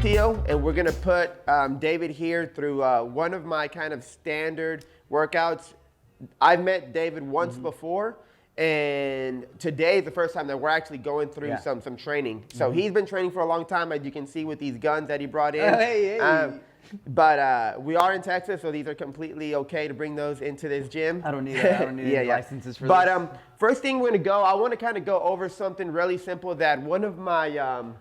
Teo, and we're gonna put David here through one of my kind of standard workouts. I've met David once before, and today is the first time that we're actually going through some training. So he's been training for a long time, as you can see with these guns that he brought in. But we are in Texas, so these are completely okay to bring those into this gym. I don't need any licenses for this. But first thing we're gonna go, I wanna kind of go over something really simple that one of my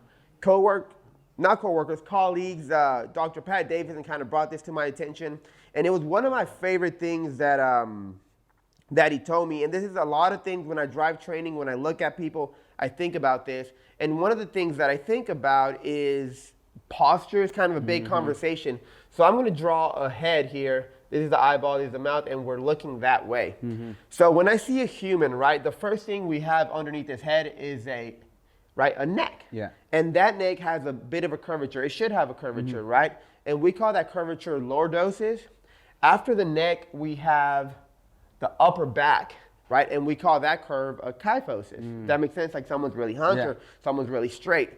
colleagues, Dr. Pat Davidson kind of brought this to my attention. And it was one of my favorite things that, that he told me. And this is a lot of things when I drive training, when I look at people, I think about this. And one of the things that I think about is posture is kind of a big conversation. So I'm gonna draw a head here. This is the eyeball, this is the mouth, and we're looking that way. So when I see a human, right, the first thing we have underneath his head is a neck. And that neck has a bit of a curvature. It should have a curvature, right? And we call that curvature lordosis. After the neck, we have the upper back, right? And we call that curve a kyphosis. That makes sense? Like someone's really hunched or someone's really straight.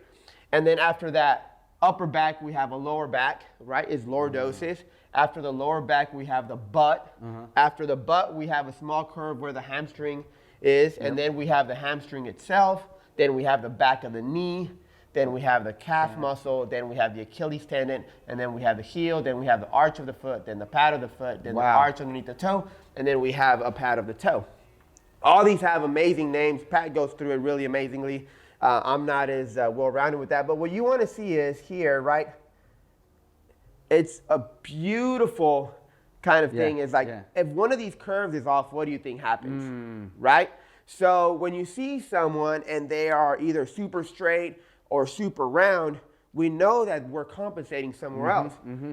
And then after that upper back, we have a lower back, right? Is lordosis. After the lower back, we have the butt. After the butt, we have a small curve where the hamstring is. And then we have the hamstring itself. Then we have the back of the knee. Then we have the calf muscle. Then we have the Achilles tendon. And then we have the heel. Then we have the arch of the foot. Then the pad of the foot. Then the arch underneath the toe. And then we have a pad of the toe. All these have amazing names. Pat goes through it really amazingly. I'm not as well-rounded with that. But what you want to see is here, right? It's a beautiful kind of thing. It's like if one of these curves is off, what do you think happens, right? So when you see someone and they are either super straight or super round, we know that we're compensating somewhere else.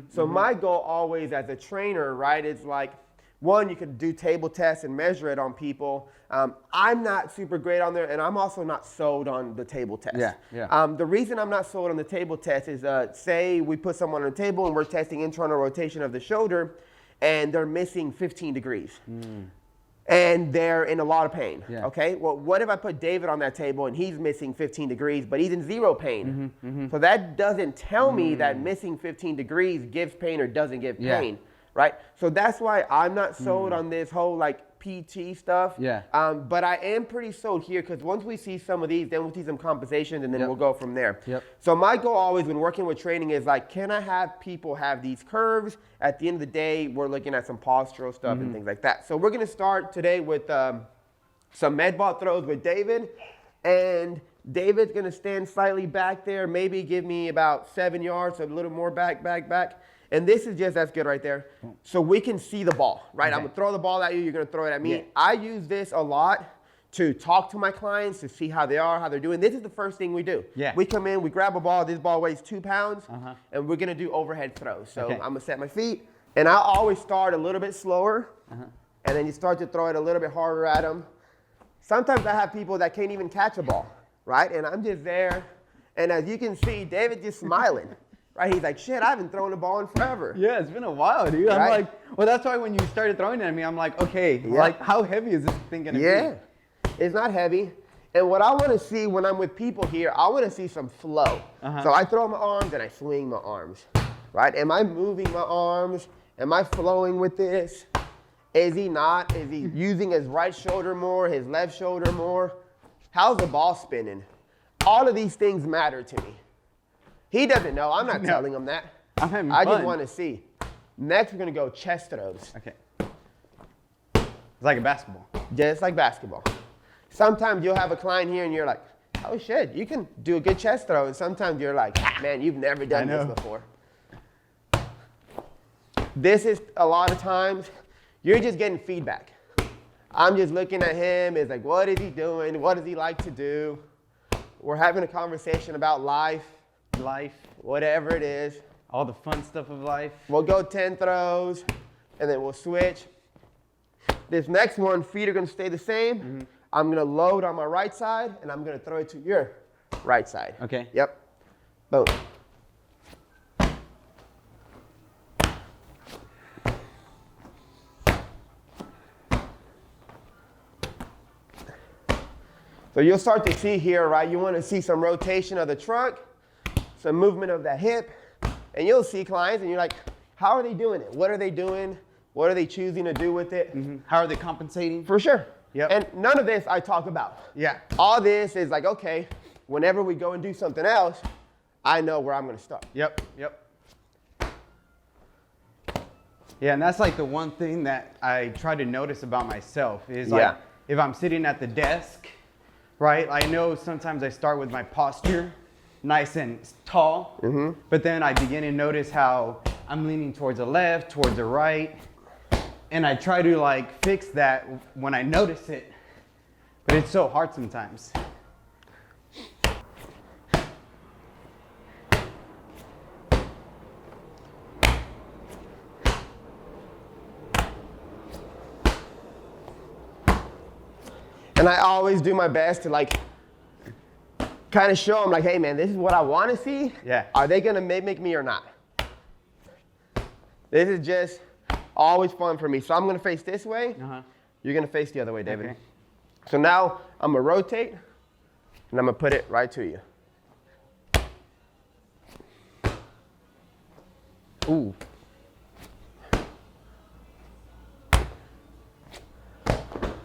So my goal always as a trainer, right, is like, one, you could do table tests and measure it on people. I'm not super great on there, and I'm also not sold on the table test. The reason I'm not sold on the table test is, say we put someone on a table and we're testing internal rotation of the shoulder, and they're missing 15 degrees. And they're in a lot of pain, okay? Well, what if I put David on that table and he's missing 15 degrees, but he's in zero pain? So that doesn't tell me that missing 15 degrees gives pain or doesn't give pain, right? So that's why I'm not sold on this whole like PT stuff. But I am pretty sold here because once we see some of these, then we'll see some compensations and then we'll go from there. So my goal always when working with training is like, can I have people have these curves? At the end of the day, we're looking at some postural stuff and things like that. So we're gonna start today with some med ball throws with David. And David's gonna stand slightly back there, maybe give me about 7 yards, so a little more back. And this is just, that's good right there. So we can see the ball, right? I'm gonna throw the ball at you, you're gonna throw it at me. I use this a lot to talk to my clients, to see how they are, how they're doing. This is the first thing we do. We come in, we grab a ball, this ball weighs 2 pounds, and we're gonna do overhead throws. So I'm gonna set my feet, and I always start a little bit slower, and then you start to throw it a little bit harder at them. Sometimes I have people that can't even catch a ball, right? And I'm just there, and as you can see, David's just smiling. Right, he's like, shit, I haven't thrown a ball in forever. It's been a while, dude. I'm like, well, that's why when you started throwing it at me, I'm like, okay, like, how heavy is this thing gonna be? It's not heavy. And what I want to see when I'm with people here, I want to see some flow. So I throw my arms and I swing my arms, right? Am I moving my arms? Am I flowing with this? Is he not? Is he using his right shoulder more, his left shoulder more? How's the ball spinning? All of these things matter to me. He doesn't know. I'm not telling him that. I'm having I fun. just want to see. Next, we're going to go chest throws. Okay. It's like a basketball. Just like basketball. Sometimes you'll have a client here and you're like, oh shit, you can do a good chest throw. And sometimes you're like, man, you've never done this before. This is a lot of times, you're just getting feedback. I'm just looking at him. It's like, what is he doing? What does he like to do? We're having a conversation about life, whatever it is. All the fun stuff of life. We'll go 10 throws, and then we'll switch. This next one, feet are going to stay the same. I'm going to load on my right side, and I'm going to throw it to your right side. Okay. Yep. Boom. So you'll start to see here, right? You want to see some rotation of the trunk. some movement of that hip. And you'll see clients and you're like, how are they doing it? What are they doing? What are they choosing to do with it? How are they compensating? For sure. Yep. And none of this I talk about. Yeah. All this is like, okay, whenever we go and do something else, I know where I'm going to start. Yep. Yeah, and that's like the one thing that I try to notice about myself is like, if I'm sitting at the desk, right, I know sometimes I start with my posture nice and tall, but then I begin to notice how I'm leaning towards the left, towards the right, and I try to like fix that when I notice it, but it's so hard sometimes. And I always do my best to like kind of show them like, hey man, this is what I want to see. Yeah. Are they going to mimic me or not? This is just always fun for me. So I'm going to face this way. You're going to face the other way, David. Okay. So now I'm going to rotate and I'm going to put it right to you. Ooh.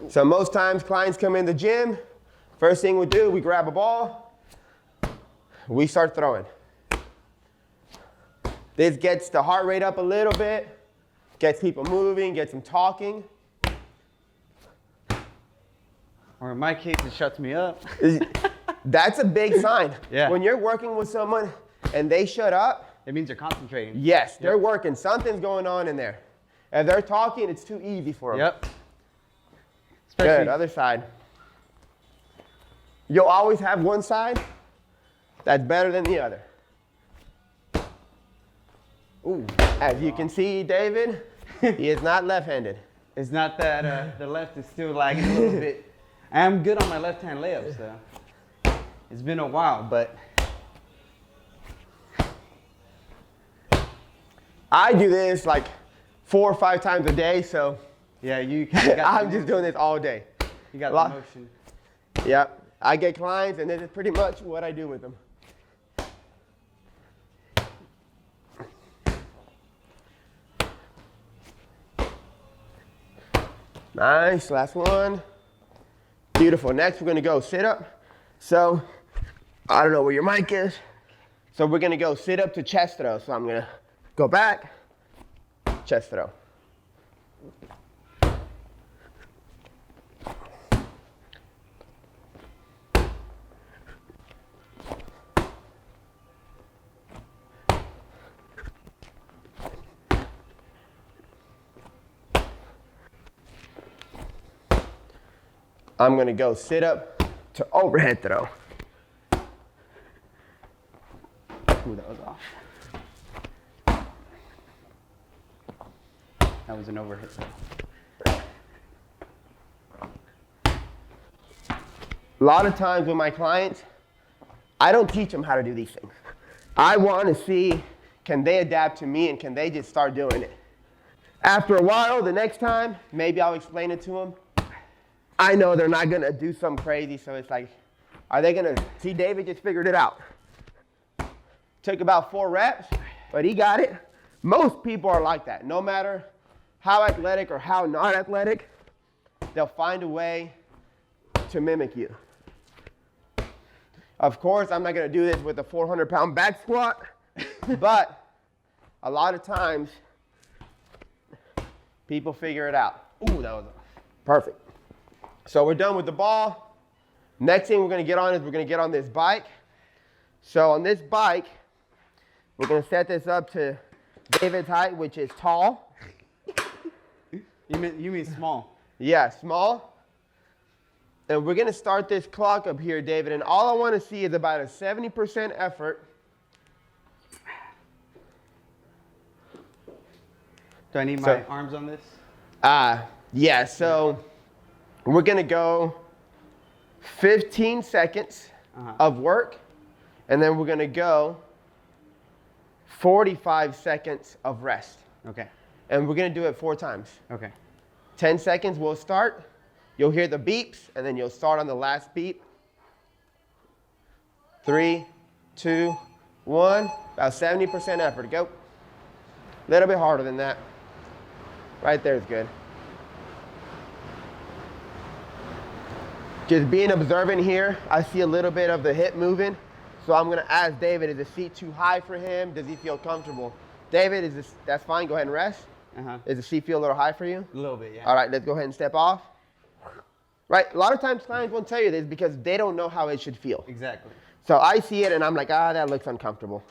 So most times clients come in the gym, first thing we do, we grab a ball, we start throwing. This gets the heart rate up a little bit, gets people moving, gets them talking. Or in my case, it shuts me up. That's a big sign. Yeah. When you're working with someone and they shut up, it means they're concentrating. Yes, they're working. Something's going on in there. If they're talking, it's too easy for them. Yep. Good, other side. You'll always have one side that's better than the other. Ooh. As you can see, David, he is not left-handed. It's not that the left is still lagging a little bit. I am good on my left-hand layups, though. It's been a while, but. I do this like 4 or 5 times a day, so. Yeah, you kind of got I'm just doing this all day. You got the motion. Yep. I get clients, and this is pretty much what I do with them. Nice. Last one. Beautiful. Next, we're going to go sit up. So, I don't know where your mic is. So, we're going to go sit up to chest throw. So, I'm going to go back, chest throw. I'm going to go sit up to overhead throw. Ooh, that was off. That was an overhead throw. A lot of times with my clients, I don't teach them how to do these things. I want to see, can they adapt to me and can they just start doing it? After a while, the next time, maybe I'll explain it to them. I know they're not going to do something crazy, so it's like, are they going to see David just figured it out? Took about 4 reps, but he got it. Most people are like that. No matter how athletic or how not athletic, they'll find a way to mimic you. Of course, I'm not going to do this with a 400-pound back squat, but a lot of times, people figure it out. Ooh, that was perfect. So we're done with the ball. Next thing we're going to get on is we're going to get on this bike. So on this bike, we're going to set this up to David's height, which is tall. You mean small? Yeah, small. And we're going to start this clock up here, David. And all I want to see is about a 70% effort. Do I need my arms on this? Yeah, so we're going to go 15 seconds of work, and then we're going to go 45 seconds of rest. Okay. And we're going to do it 4 times. Okay. 10 seconds, we'll start. You'll hear the beeps, and then you'll start on the last beep. 3, 2, 1. About 70% effort. Go. A little bit harder than that. Right there is good. Just being observant here, I see a little bit of the hip moving. So I'm gonna ask David, is the seat too high for him? Does he feel comfortable? David, that's fine, go ahead and rest. Does the seat feel a little high for you? A little bit, yeah. All right, let's go ahead and step off. Right, a lot of times clients won't tell you this because they don't know how it should feel. Exactly. So I see it and I'm like, that looks uncomfortable.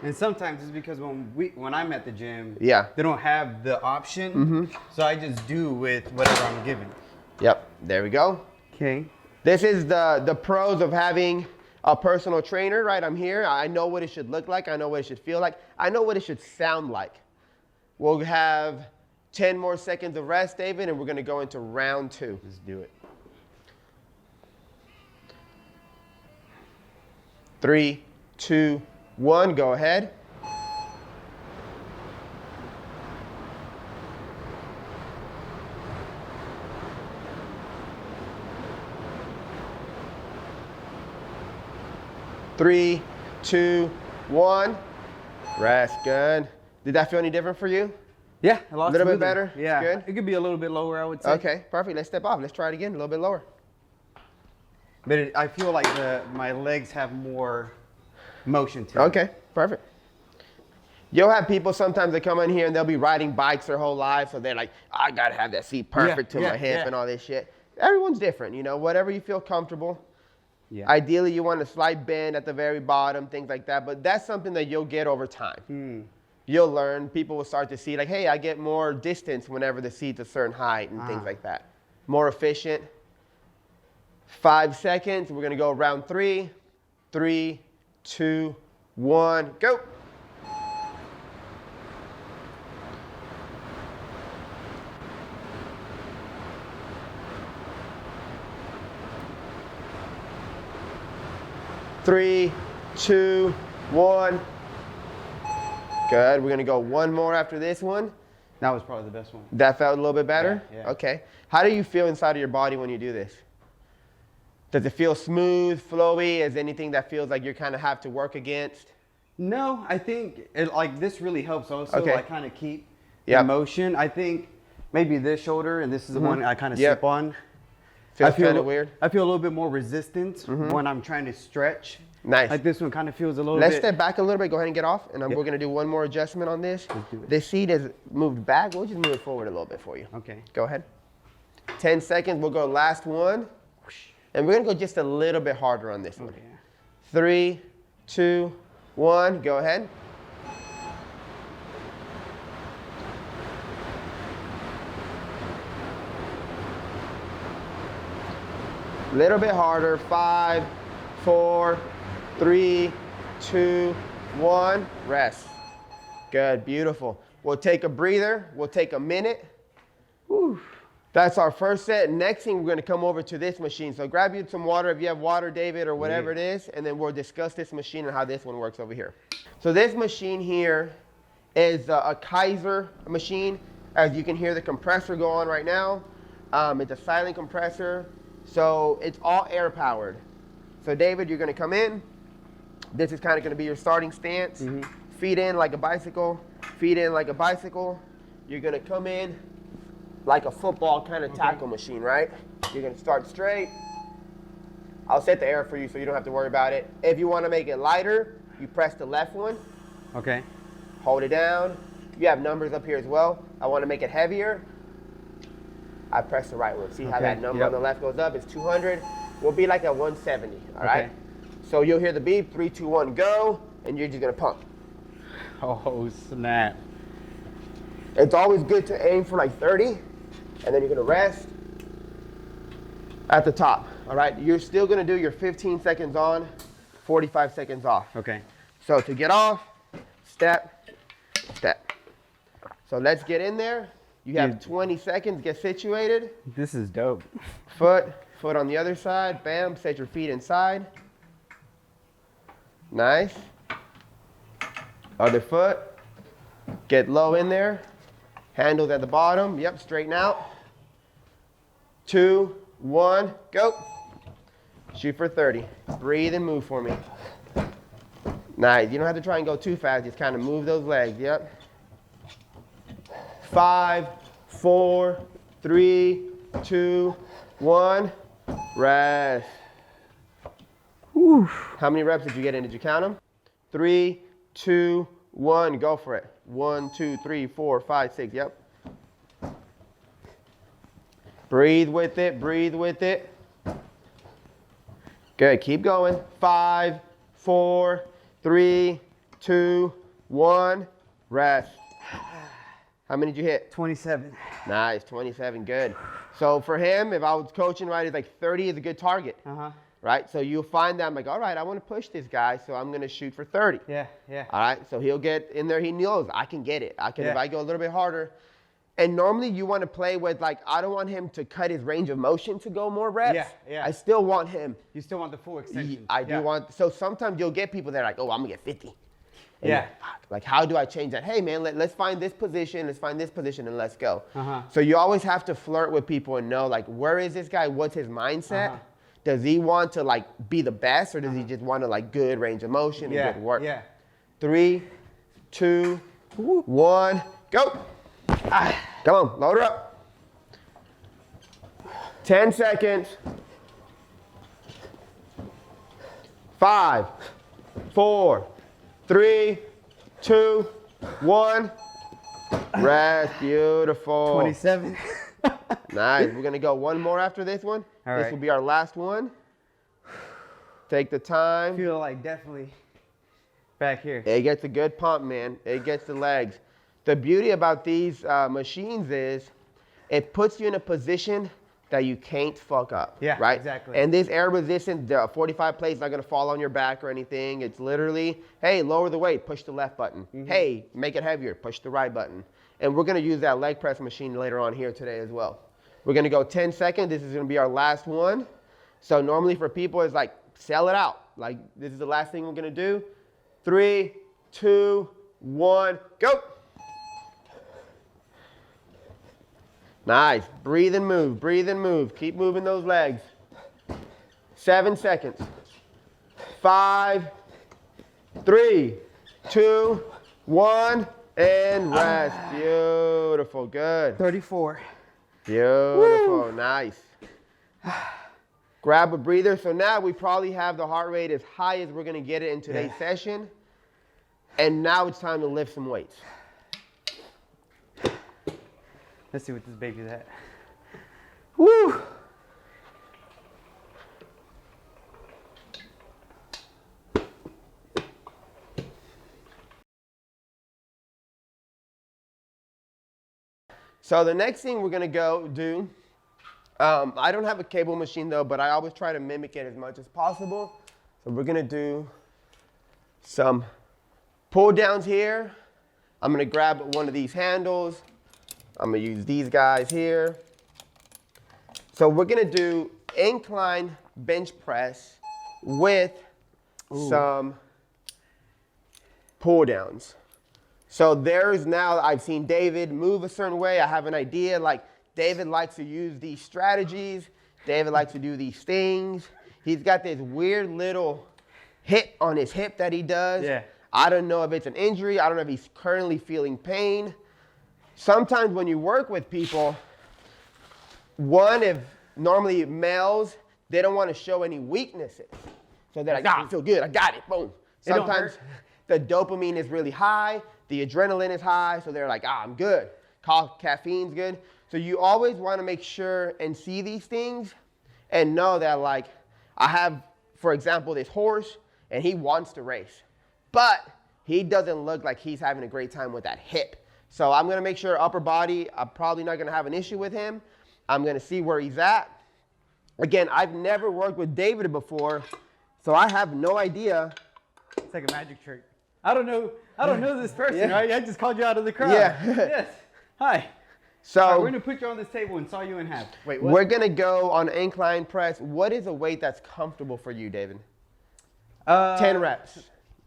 And sometimes it's because when I'm at the gym, yeah, they don't have the option, so I just do with whatever I'm given. Yep, there we go. Okay. This is the pros of having a personal trainer, right? I'm here. I know what it should look like. I know what it should feel like. I know what it should sound like. We'll have 10 more seconds of rest, David, and we're going to go into round 2. Let's do it. 3, 2, 1, go ahead. Three, 2, 1. Rest, good. Did that feel any different for you? Yeah, a little bit better? Yeah, Good. It could be a little bit lower, I would say. Okay, perfect. Let's step off. Let's try it again, a little bit lower. But I feel like my legs have more motion to it. Okay, perfect. You'll have people sometimes that come in here and they'll be riding bikes their whole life, so they're like, I gotta have that seat perfect to my hip and all this shit. Everyone's different, you know, whatever you feel comfortable. Yeah. Ideally, you want a slight bend at the very bottom, things like that, but that's something that you'll get over time. You'll learn, people will start to see like, hey, I get more distance whenever the seat's a certain height and things like that. More efficient. 5 seconds, we're gonna go round 3. 3, 2, 1, go. Three, 2, 1. Good. We're going to go one more after this one. That was probably the best one. That felt a little bit better? Yeah. Okay. How do you feel inside of your body when you do this? Does it feel smooth, flowy? Is anything that feels like you kind of have to work against? No, I think this really helps also. Okay. I kind of keep the motion. I think maybe this shoulder, and this is the one I kind of slip on. Feels kind of weird? I feel a little bit more resistance when I'm trying to stretch. Nice. Like this one kind of feels a little bit. Let's step back a little bit. Go ahead and get off. And we're going to do one more adjustment on this. Let's do it. This seat is moved back. We'll just move it forward a little bit for you. Okay. Go ahead. 10 seconds. We'll go last one. And we're going to go just a little bit harder on this one. Okay. 3, 2, 1. Go ahead. Little bit harder. 5, 4, 3, 2, 1. Rest. Good. Beautiful. We'll take a breather. We'll take a minute. Whew. That's our first set. Next thing, we're going to come over to this machine. So grab you some water if you have water, David, or whatever it is, and then we'll discuss this machine and how this one works over here. So this machine here is a Kaiser machine. As you can hear the compressor go on right now. It's a silent compressor. So it's all air powered. So David, you're going to come in. This is kind of going to be your starting stance. Feet in like a bicycle. Feet in like a bicycle. You're going to come in like a football kind of tackle machine, right? You're going to start straight. I'll set the air for you so you don't have to worry about it. If you want to make it lighter, you press the left one. Okay. Hold it down. You have numbers up here as well. I want to make it heavier. I press the right one. See how that number on the left goes up? It's 200. We'll be like at 170, all right? So you'll hear the beep, 3, 2, 1, go, and you're just going to pump. Oh, snap. It's always good to aim for like 30, and then you're going to rest at the top, all right? You're still going to do your 15 seconds on, 45 seconds off. Okay. So to get off, step, step. So let's get in there. You have 20 seconds, get situated. This is dope. Foot on the other side, bam, set your feet inside. Nice. Other foot, get low in there. Handles at the bottom, yep, straighten out. 2, 1, go. Shoot for 30. Breathe and move for me. Nice. You don't have to try and go too fast. Just kind of move those legs. Yep. 5, 4, 3, 2, 1. Rest. Whew. How many reps did you get in? Did you count them? 3, 2, 1. Go for it. 1, 2, 3, 4, 5, 6. Yep. Breathe with it. Breathe with it. Good. Keep going. 5, 4, 3, 2, 1. Rest. How many did you hit? 27. Nice. 27. Good. So for him, if I was coaching right, it's like 30 is a good target. Right? So you'll find that I'm like, all right, I want to push this guy, so I'm going to shoot for 30. Yeah. All right? So he'll get in there. He knows I can get it. I can if I go a little bit harder. And normally you want to play with, like, I don't want him to cut his range of motion to go more reps. Yeah. I still want him. You still want the full extension. I do want, so sometimes you'll get people that are like, oh, I'm going to get 50. And like, how do I change that? Hey, man, let's find this position. Let's find this position and let's go. So you always have to flirt with people and know, like, where is this guy? What's his mindset? Does he want to, like, be the best, or does he just want to, like, good range of motion and good work? 3, 2, 1, go. Come on, load her up. 10 seconds. 5, 4, 3, 2, 1. Rest. Beautiful. 27. Nice. We're going to go one more after this one. All this right. will be our last one. Take the time. I feel like definitely back here. It gets a good pump, man. It gets the legs. The beauty about these machines is it puts you in a position that you can't fuck up. Yeah, right? exactly. And this air resistant, the 45 plate is not going to fall on your back or anything. It's literally, hey, lower the weight, push the left button. Hey, make it heavier, push the right button. And we're going to use that leg press machine later on here today as well. We're going to go 10 seconds. This is going to be our last one. So normally for people, it's like, sell it out. Like, this is the last thing we're going to do. 3, 2, 1, go. Nice. Breathe and move. Breathe and move. Keep moving those legs. 7 seconds. 5, 3, 2, 1, and rest. Beautiful. Good. 34. Beautiful. Woo. Nice. Grab a breather. So now we probably have the heart rate as high as we're going to get it in today's session. And now it's time to lift some weights. Let's see what this baby's at. Woo! So the next thing we're gonna go do, I don't have a cable machine though, but I always try to mimic it as much as possible. So we're gonna do some pull downs here. I'm gonna grab one of these handles. I'm gonna use these guys here. So we're gonna do incline bench press with some pull downs. So there's now, I've seen David move a certain way. I have an idea, like David likes to use these strategies. David likes to do these things. He's got this weird little hit on his hip that he does. Yeah. I don't know if it's an injury. I don't know if he's currently feeling pain. Sometimes when you work with people, if normally males, they don't want to show any weaknesses. So they're like, I feel good, I got it, boom. Sometimes the dopamine is really high, the adrenaline is high, so they're like, I'm good. Caffeine's good. So you always want to make sure and see these things and know that, like, I have, for example, this horse, and he wants to race, but he doesn't look like he's having a great time with that hip. So I'm going to make sure upper body, I'm probably not going to have an issue with him. I'm going to see where he's at. Again, I've never worked with David before, so I have no idea. It's like a magic trick. I don't know this person, right? I just called you out of the crowd. Yeah. Yes. Hi. So right, we're going to put you on this table and saw you in half. Wait, what? We're going to go on incline press. What is a weight that's comfortable for you, David? 10 reps.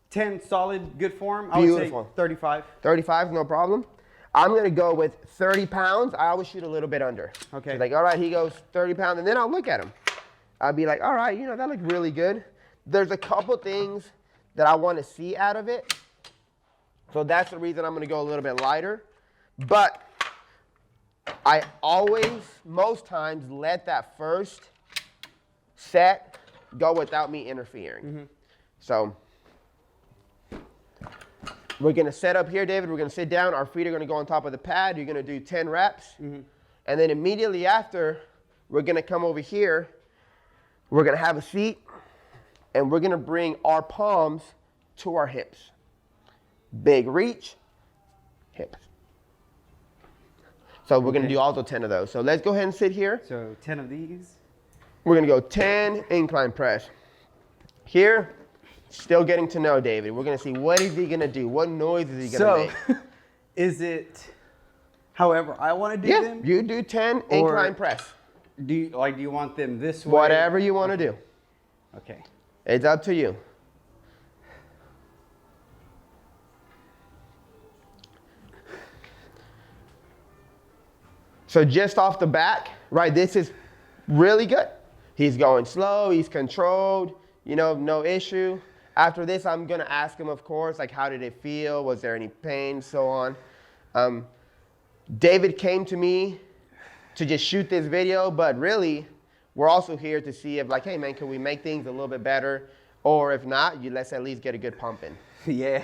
10 solid, good form. Beautiful. I would say 35. 35, no problem. I'm going to go with 30 pounds. I always shoot a little bit under. Okay. So like, all right, he goes 30 pounds, and then I'll look at him. I'll be like, all right, that looks really good. There's a couple things that I want to see out of it. So that's the reason I'm going to go a little bit lighter. But I always, most times, let that first set go without me interfering. So we're going to set up here, David. We're going to sit down. Our feet are going to go on top of the pad. You're going to do 10 reps. And then immediately after, we're going to come over here. We're going to have a seat. And we're going to bring our palms to our hips. Big reach, hips. So we're going to do also 10 of those. So let's go ahead and sit here. So 10 of these. We're going to go 10 incline press. Here, still getting to know David. We're going to see what is he going to do? What noise is he going to make? Is it however I want to do them? Yeah, you do 10 incline press. Do you want them this way? Whatever you want to do. Okay. It's up to you. So just off the back, right, this is really good. He's going slow, he's controlled, you know, no issue. After this, I'm gonna ask him, of course, like how did it feel? Was there any pain, so on. David came to me to just shoot this video, but really, we're also here to see if like, hey man, can we make things a little bit better? Or if not, let's at least get a good pump in. Yeah.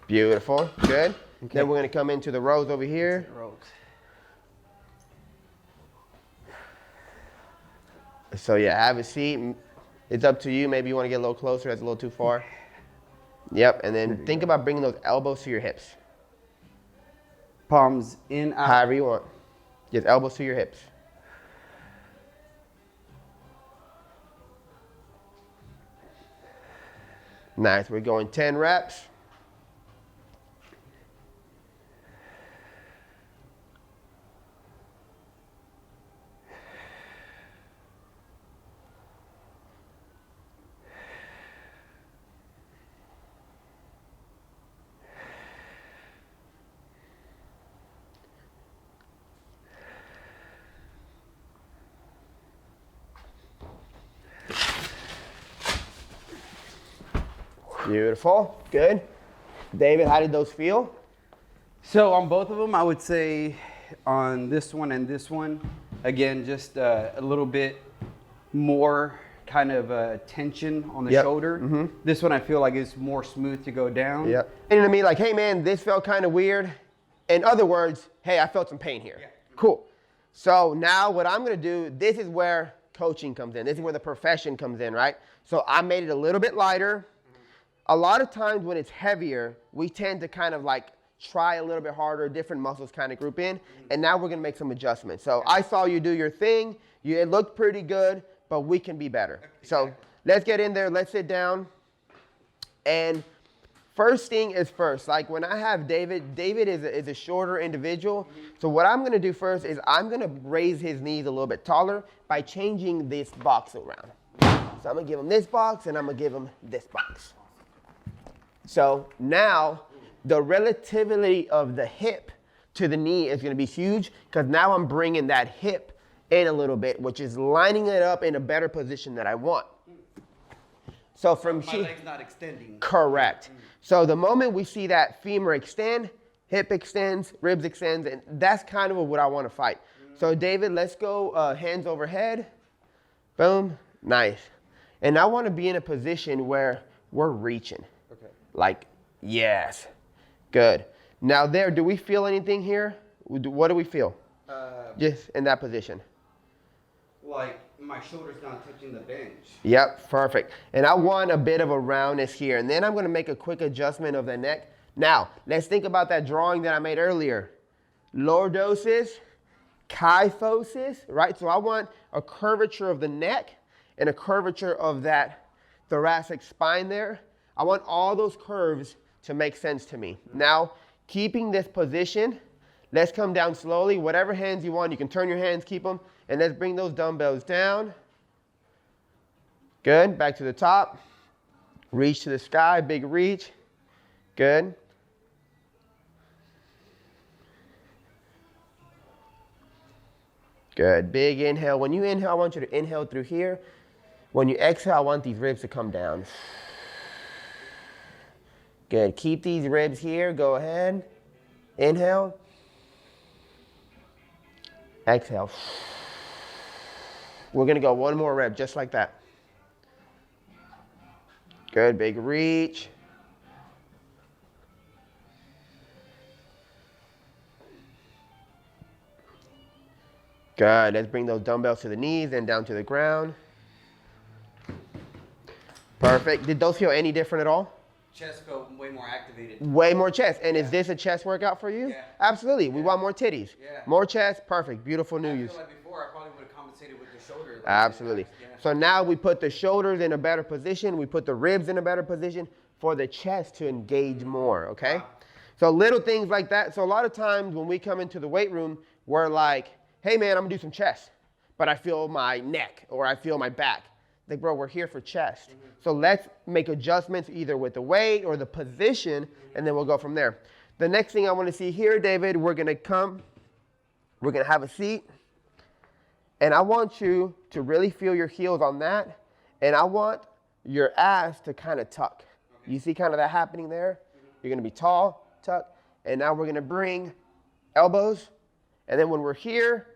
Beautiful, good. Okay. Then we're gonna come into the rows over here. So yeah, have a seat. It's up to you. Maybe you wanna get a little closer, that's a little too far. Yep, and then think about bringing those elbows to your hips. Palms in, out. However you want. Just elbows to your hips. Nice, we're going 10 reps. Beautiful, good. David, how did those feel? So on both of them, I would say on this one and this one, again, just a little bit more kind of tension on the shoulder. This one I feel like is more smooth to go down. Yep. And to me, like, hey man, this felt kind of weird. In other words, hey, I felt some pain here. Cool. So now what I'm gonna do, this is where coaching comes in. This is where the profession comes in, right? So I made it a little bit lighter. A lot of times when it's heavier, we tend to kind of like try a little bit harder, different muscles kind of group in, and now we're gonna make some adjustments. So I saw you do your thing, it looked pretty good, but we can be better. So let's get in there, let's sit down. And first thing is first, like when I have David is a shorter individual. So what I'm gonna do first is I'm gonna raise his knees a little bit taller by changing this box around. So I'm gonna give him this box and I'm gonna give him this box. So now the relativity of the hip to the knee is going to be huge because now I'm bringing that hip in a little bit, which is lining it up in a better position that I want. So from here, my leg's not extending. Correct. So the moment we see that femur extend, hip extends, ribs extends, and that's kind of what I want to fight. So David, let's go hands overhead. Boom. Nice. And I want to be in a position where we're reaching. Like, yes, good. Now there, do we feel anything here? What do we feel? Just in that position. Like my shoulder's not touching the bench. Yep, perfect. And I want a bit of a roundness here. And then I'm gonna make a quick adjustment of the neck. Now, let's think about that drawing that I made earlier. Lordosis, kyphosis, right? So I want a curvature of the neck and a curvature of that thoracic spine there. I want all those curves to make sense to me. Now, keeping this position, let's come down slowly. Whatever hands you want, you can turn your hands, keep them, and let's bring those dumbbells down. Good, back to the top. Reach to the sky, big reach. Good. Good, big inhale. When you inhale, I want you to inhale through here. When you exhale, I want these ribs to come down. Good. Keep these ribs here. Go ahead. Inhale. Exhale. We're going to go one more rep just like that. Good. Big reach. Good. Let's bring those dumbbells to the knees and down to the ground. Perfect. Did those feel any different at all? Chest felt way more activated. Way more chest. And is this a chest workout for you? Yeah. Absolutely. We want more titties. Yeah. More chest. Perfect. Beautiful news. I feel like before I probably would have compensated with the shoulder. Absolutely. Yeah. So now we put the shoulders in a better position. We put the ribs in a better position for the chest to engage more, okay? Wow. So little things like that. So a lot of times when we come into the weight room, we're like, hey man, I'm gonna do some chest, but I feel my neck or I feel my back. Like, bro, we're here for chest. So let's make adjustments either with the weight or the position, and then we'll go from there. The next thing I want to see here, David, we're going to have a seat, and I want you to really feel your heels on that, and I want your ass to kind of tuck. Okay. You see kind of that happening there? You're going to be tall, tuck, and now we're going to bring elbows, and then when we're here,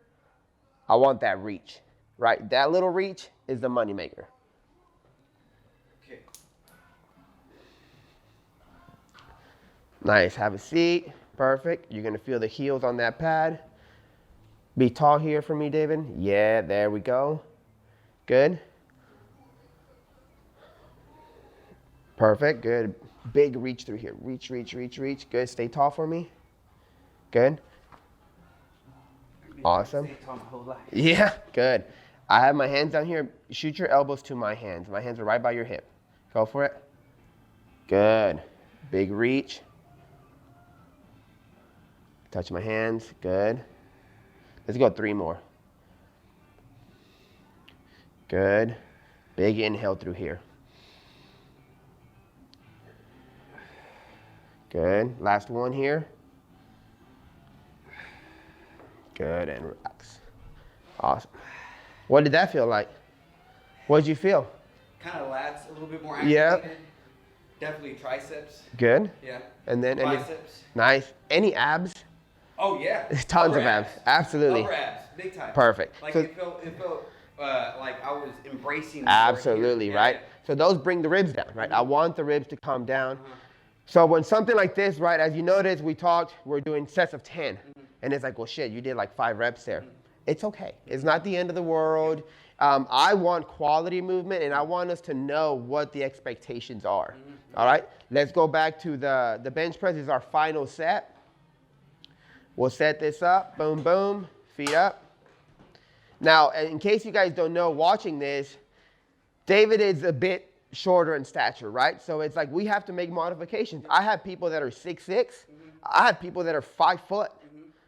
I want that reach, right? That little reach is the money maker. Okay. Nice. Have a seat. Perfect. You're going to feel the heels on that pad. Be tall here for me, David. Yeah, there we go. Good. Perfect. Good. Big reach through here. Reach, reach, reach, reach. Good. Stay tall for me. Good. Awesome. Stay tall my whole life. Yeah, good. I have my hands down here. Shoot your elbows to my hands. My hands are right by your hip. Go for it. Good. Big reach. Touch my hands. Good. Let's go 3 more. Good. Big inhale through here. Good. Last one here. Good, and relax. Awesome. What did that feel like? What did you feel? Kind of lats, a little bit more activated. Yeah. Definitely triceps. Good. Yeah. And then biceps. Nice. Any abs? Oh yeah. Tons of abs. Absolutely. Upper abs, big time. Perfect. Like so, it felt like I was embracing. Absolutely, yeah. right? So those bring the ribs down, right? I want the ribs to come down. So when something like this, right, as you notice, we talked, we're doing sets of 10. And it's like, well, shit, you did like 5 reps there. It's okay. It's not the end of the world. I want quality movement, and I want us to know what the expectations are. All right? Let's go back to the bench press. This is our final set. We'll set this up. Boom, boom. Feet up. Now, in case you guys don't know, watching this, David is a bit shorter in stature, right? So it's like we have to make modifications. I have people that are 6'6". I have people that are 5 foot.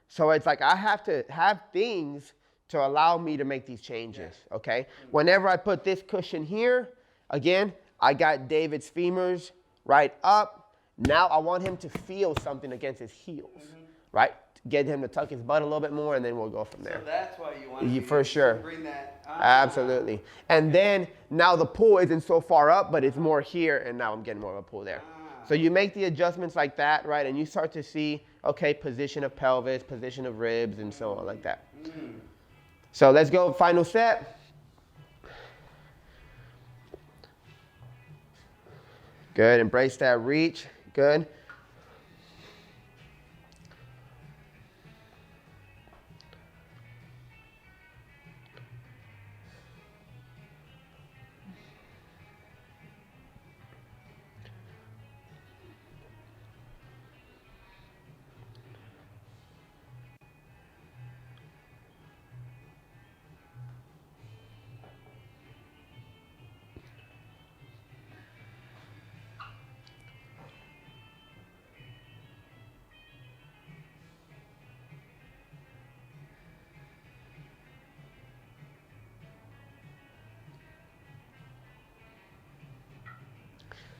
So it's like I have to have things to allow me to make these changes, okay? Whenever I put this cushion here, again, I got David's femurs right up. Now I want him to feel something against his heels, right? Get him to tuck his butt a little bit more, and then we'll go from there. So that's why you want For sure. bring that. Absolutely. And then now the pull isn't so far up, but it's more here, and now I'm getting more of a pull there. So you make the adjustments like that, right? And you start to see, okay, position of pelvis, position of ribs, and so on like that. So let's go final set. Good, embrace that reach, good.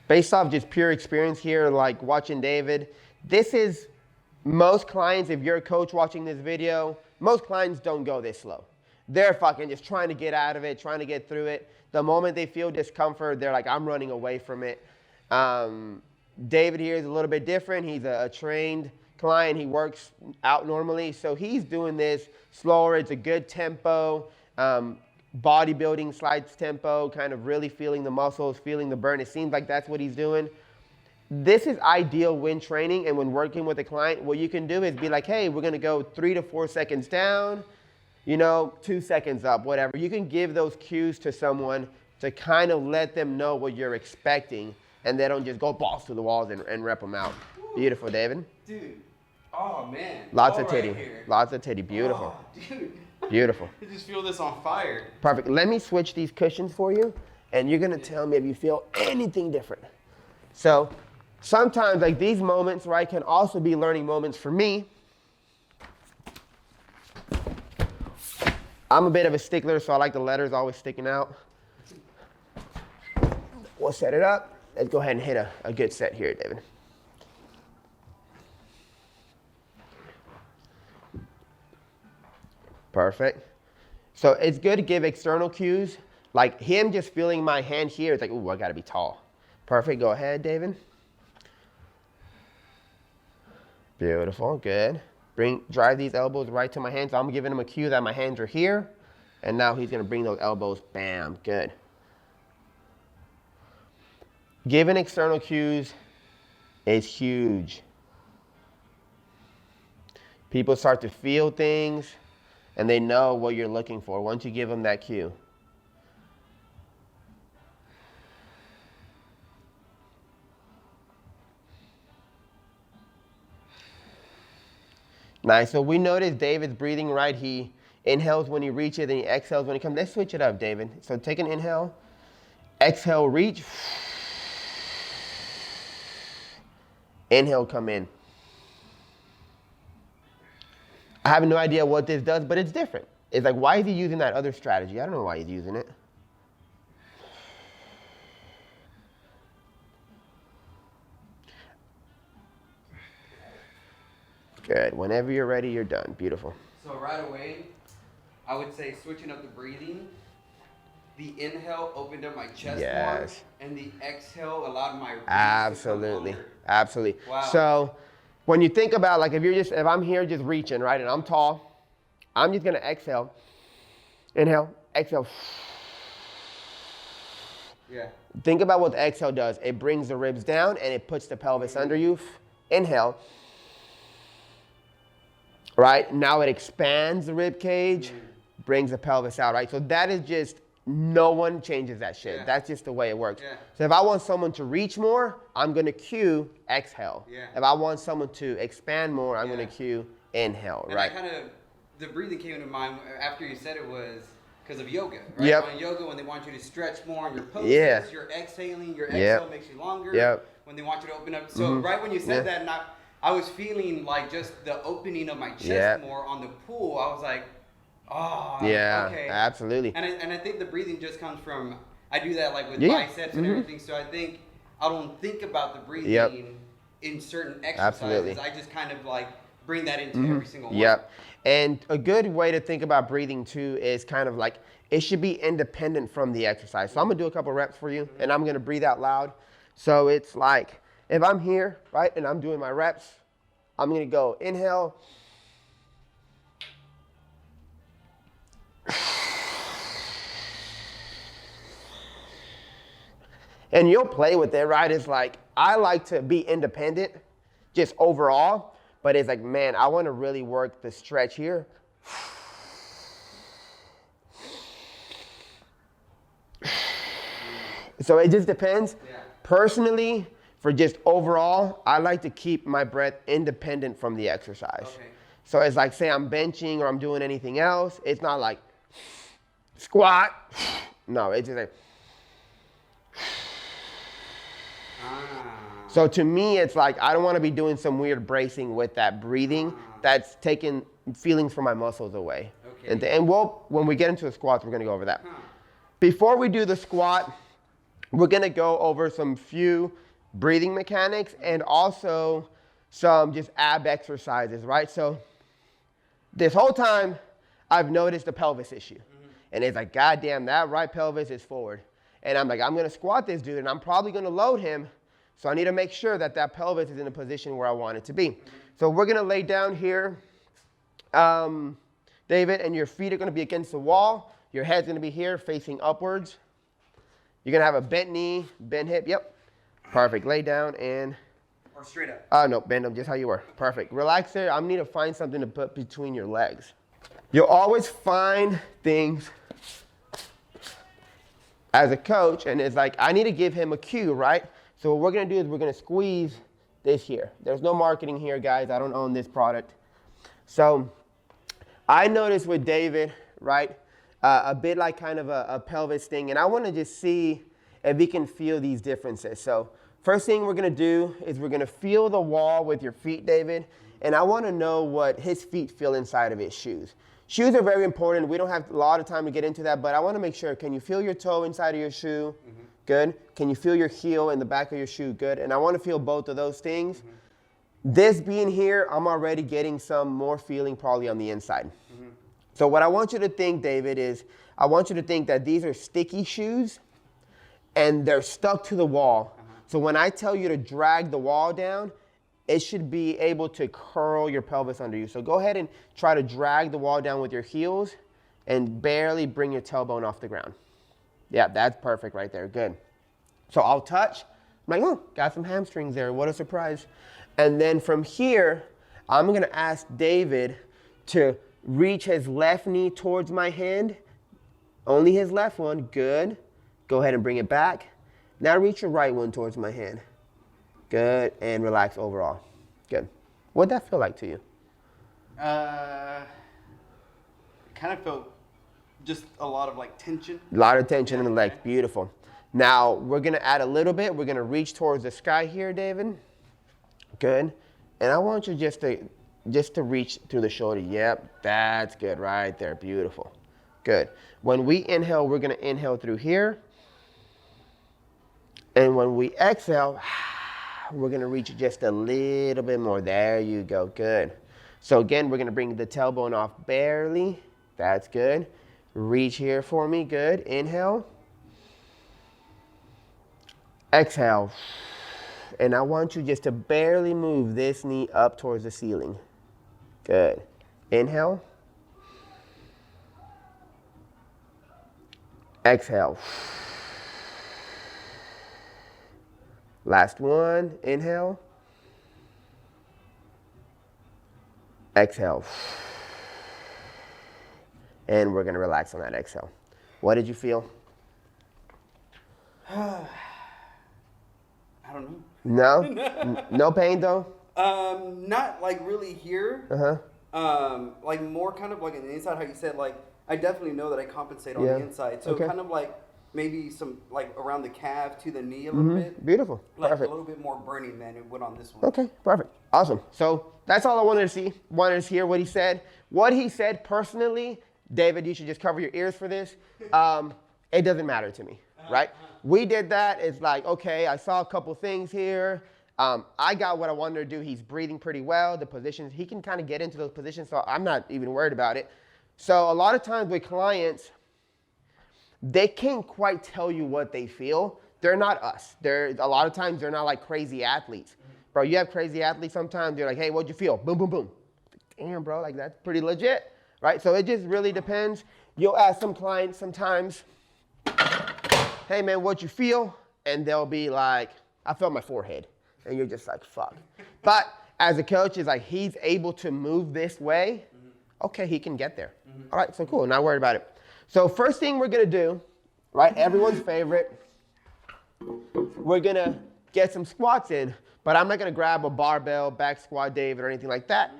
Based off just pure experience here, like watching David, this is most clients, if you're a coach watching this video, most clients don't go this slow. they're fucking just trying to get out of it, trying to get through it. The moment they feel discomfort, they're like, I'm running away from it. David here is a little bit different. He's a trained client. He works out normally. So he's doing this slower. It's a good tempo, bodybuilding slides tempo, kind of really feeling the muscles, feeling the burn. It seems like that's what he's doing. This is ideal when training and when working with a client. What you can do is be like, hey, we're going to go 3 to 4 seconds down, 2 seconds up, whatever. You can give those cues to someone to kind of let them know what you're expecting, and they don't just go balls to the walls and rep them out. Beautiful, David. Dude. Oh, man. Lots of titty. Lots of titty. Beautiful. Oh, dude. Beautiful. I just feel this on fire. Perfect. Let me switch these cushions for you, and you're going to tell me if you feel anything different. So sometimes, like these moments, right, can also be learning moments for me. I'm a bit of a stickler, so I like the letters always sticking out. We'll set it up. Let's go ahead and hit a good set here, David. Perfect. So it's good to give external cues. Like him just feeling my hand here, it's like, ooh, I gotta be tall. Perfect, go ahead, David. Beautiful, good. Drive these elbows right to my hands. So I'm giving him a cue that my hands are here. And now he's gonna bring those elbows, bam, good. Giving external cues is huge. People start to feel things and they know what you're looking for once you give them that cue. Nice, so we noticed David's breathing right. He inhales when he reaches and he exhales when he comes. Let's switch it up, David. So take an inhale, exhale, reach. Inhale, come in. I have no idea what this does, but it's different. It's like, why is he using that other strategy? I don't know why he's using it. Good. Whenever you're ready, you're done. Beautiful. So right away, I would say switching up the breathing. The inhale opened up my chest more, and the exhale allowed my breathing to come longer. Absolutely. Wow. So when you think about, like, if I'm here just reaching, right, and I'm tall, I'm just gonna exhale, inhale, exhale. Yeah. Think about what the exhale does. It brings the ribs down and it puts the pelvis under you. Inhale. Right, now it expands the rib cage, brings the pelvis out, right? So that is just, no one changes that shit. Yeah. That's just the way it works. Yeah. So if I want someone to reach more, I'm gonna cue exhale. Yeah. If I want someone to expand more, I'm gonna cue inhale, and right? The breathing came to mind after you said it was because of yoga, right? Yep. On yoga, when they want you to stretch more on your poses, you're exhaling, your exhale makes you longer. Yep. When they want you to open up. So right when you said that, and I was feeling like just the opening of my chest more on the pull. I was like, oh, okay. Absolutely. And I think the breathing just comes from, I do that like with biceps and everything. So I think I don't think about the breathing in certain exercises. Absolutely. I just kind of like bring that into every single one. Yep. And a good way to think about breathing too is kind of like, it should be independent from the exercise. So I'm gonna do a couple reps for you and I'm gonna breathe out loud. So it's like, if I'm here, right, and I'm doing my reps, I'm gonna go inhale. And you'll play with it, right? It's like, I like to be independent, just overall, but it's like, man, I wanna really work the stretch here. So it just depends. Yeah. Personally, for just overall, I like to keep my breath independent from the exercise. Okay. So it's like, say I'm benching or I'm doing anything else, it's not like squat. No, it's just like. So to me, it's like, I don't want to be doing some weird bracing with that breathing. That's taking feelings from my muscles away. Okay. And when we get into the squats, we're going to go over that. Before we do the squat, we're going to go over some few breathing mechanics and also some just ab exercises, right? So this whole time, I've noticed a pelvis issue. And it's like, God damn, that right pelvis is forward. And I'm like, I'm going to squat this dude, and I'm probably going to load him. So I need to make sure that that pelvis is in a position where I want it to be. So we're going to lay down here, David, and your feet are going to be against the wall. Your head's going to be here facing upwards. You're going to have a bent knee, bent hip. Yep. Perfect. Lay down and... Or straight up. No, bend them just how you were. Perfect. Relax there. I need to find something to put between your legs. You'll always find things as a coach, and it's like, I need to give him a cue, right? So what we're going to do is we're going to squeeze this here. There's no marketing here, guys. I don't own this product. So I noticed with David, right, a bit like kind of a pelvis thing, and I want to just see if we can feel these differences. So first thing we're going to do is we're going to feel the wall with your feet, David, and I want to know what his feet feel inside of his shoes. Shoes are very important. We don't have a lot of time to get into that, but I want to make sure, can you feel your toe inside of your shoe? Mm-hmm. Good. Can you feel your heel in the back of your shoe? Good. And I want to feel both of those things. Mm-hmm. This being here, I'm already getting some more feeling probably on the inside. Mm-hmm. So what I want you to think, David, is I want you to think that these are sticky shoes and they're stuck to the wall. Uh-huh. So when I tell you to drag the wall down, it should be able to curl your pelvis under you. So go ahead and try to drag the wall down with your heels and barely bring your tailbone off the ground. Yeah, that's perfect right there. Good. So I'll touch. I'm like, oh, got some hamstrings there. What a surprise. And then from here, I'm going to ask David to reach his left knee towards my hand. Only his left one. Good. Go ahead and bring it back. Now reach your right one towards my hand. Good, and relax overall. Good. What'd that feel like to you? It kind of felt just a lot of like tension. A lot of tension in the legs. Beautiful. Now we're gonna add a little bit. We're gonna reach towards the sky here, David. Good. And I want you just to reach through the shoulder. Yep, that's good right there. Beautiful. Good. When we inhale, we're gonna inhale through here. And when we exhale, we're going to reach just a little bit more. There you go. Good. So again, we're going to bring the tailbone off barely. That's good. Reach here for me. Good. Inhale. Exhale. And I want you just to barely move this knee up towards the ceiling. Good. Inhale. Exhale. Last one, inhale. Exhale. And we're gonna relax on that exhale. What did you feel? I don't know. No? No pain though? Not like really here. Uh-huh. Like more kind of like on the inside, how you said, like, I definitely know that I compensate on the inside. So kind of like, maybe some like around the calf to the knee a little bit. Beautiful. Like Perfect. a little bit more burning than it would on this one. Okay, perfect. Awesome. So that's all I wanted to see. Wanted to hear what he said. What he said personally, David, you should just cover your ears for this. It doesn't matter to me, right? We did that. It's like, okay, I saw a couple things here. I got what I wanted to do. He's breathing pretty well. The positions, he can kind of get into those positions, so I'm not even worried about it. So a lot of times with clients, they can't quite tell you what they feel. They're not us. A lot of times they're not like crazy athletes. Bro, you have crazy athletes sometimes. They're like, hey, what'd you feel? Boom, boom, boom. Damn, bro, like that's pretty legit, right? So it just really depends. You'll ask some clients sometimes, hey man, what'd you feel? And they'll be like, I felt my forehead. And you're just like, fuck. But as a coach, it's like he's able to move this way. Okay, he can get there. All right, so cool, not worried about it. So first thing we're gonna do, right, everyone's favorite, we're gonna get some squats in, but I'm not gonna grab a barbell, back squat, David, or anything like that.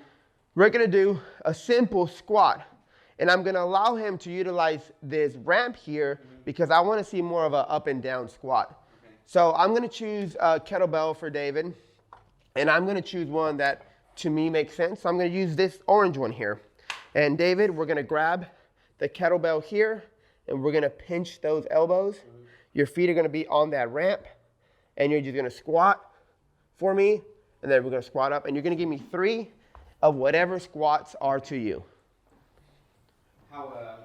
We're gonna do a simple squat, and I'm gonna allow him to utilize this ramp here because I wanna see more of an up and down squat. Okay. So I'm gonna choose a kettlebell for David, and I'm gonna choose one that to me makes sense. So I'm gonna use this orange one here. And David, we're gonna grab the kettlebell here, and we're gonna pinch those elbows. Your feet are gonna be on that ramp, and you're just gonna squat for me, and then we're gonna squat up, and you're gonna give me 3 of whatever squats are to you. How,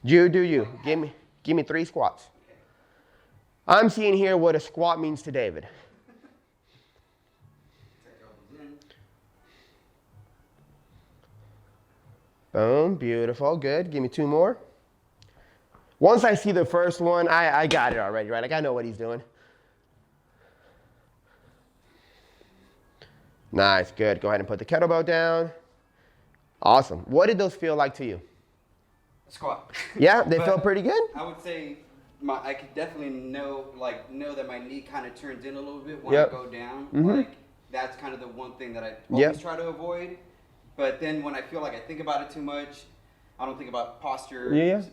You do you. Give me 3 squats. okay. I'm seeing here what a squat means to David. Boom, beautiful, good. Give me 2 more. Once I see the first one, I got it already, right? Like I know what he's doing. Nice, good. Go ahead and put the kettlebell down. Awesome. What did those feel like to you? Squat. Yeah, they felt pretty good? I would say I could definitely know that my knee kind of turns in a little bit when Yep. I go down. Mm-hmm. Like that's kind of the one thing that I always try to avoid. But then when I feel like I think about it too much, I don't think about posture,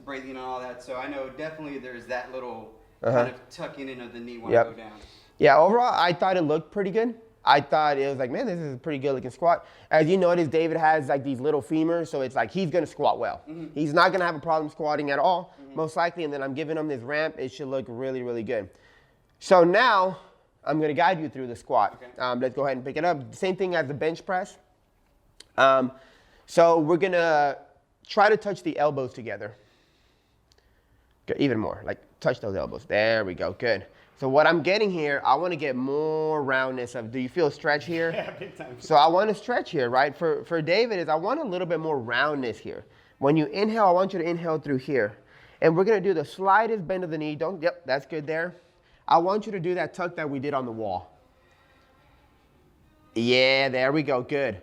breathing and all that. So I know definitely there's that little kind of tucking in of the knee when I go down. Yeah, overall, I thought it looked pretty good. I thought it was like, man, this is a pretty good looking squat. As you notice, David has like these little femurs, so it's like he's gonna squat well. He's not gonna have a problem squatting at all, most likely, and then I'm giving him this ramp. It should look really, really good. So now, I'm gonna guide you through the squat. Okay. Let's go ahead and pick it up. Same thing as the bench press. So we're gonna try to touch the elbows together. Good, even more, like touch those elbows. There we go, good. So what I'm getting here, I want to get more roundness of, do you feel a stretch here? Yeah, big time. So I want to stretch here, right? For David is I want a little bit more roundness here. When you inhale, I want you to inhale through here. And we're going to do the slightest bend of the knee. Yep, that's good there. I want you to do that tuck that we did on the wall. Yeah, there we go, good.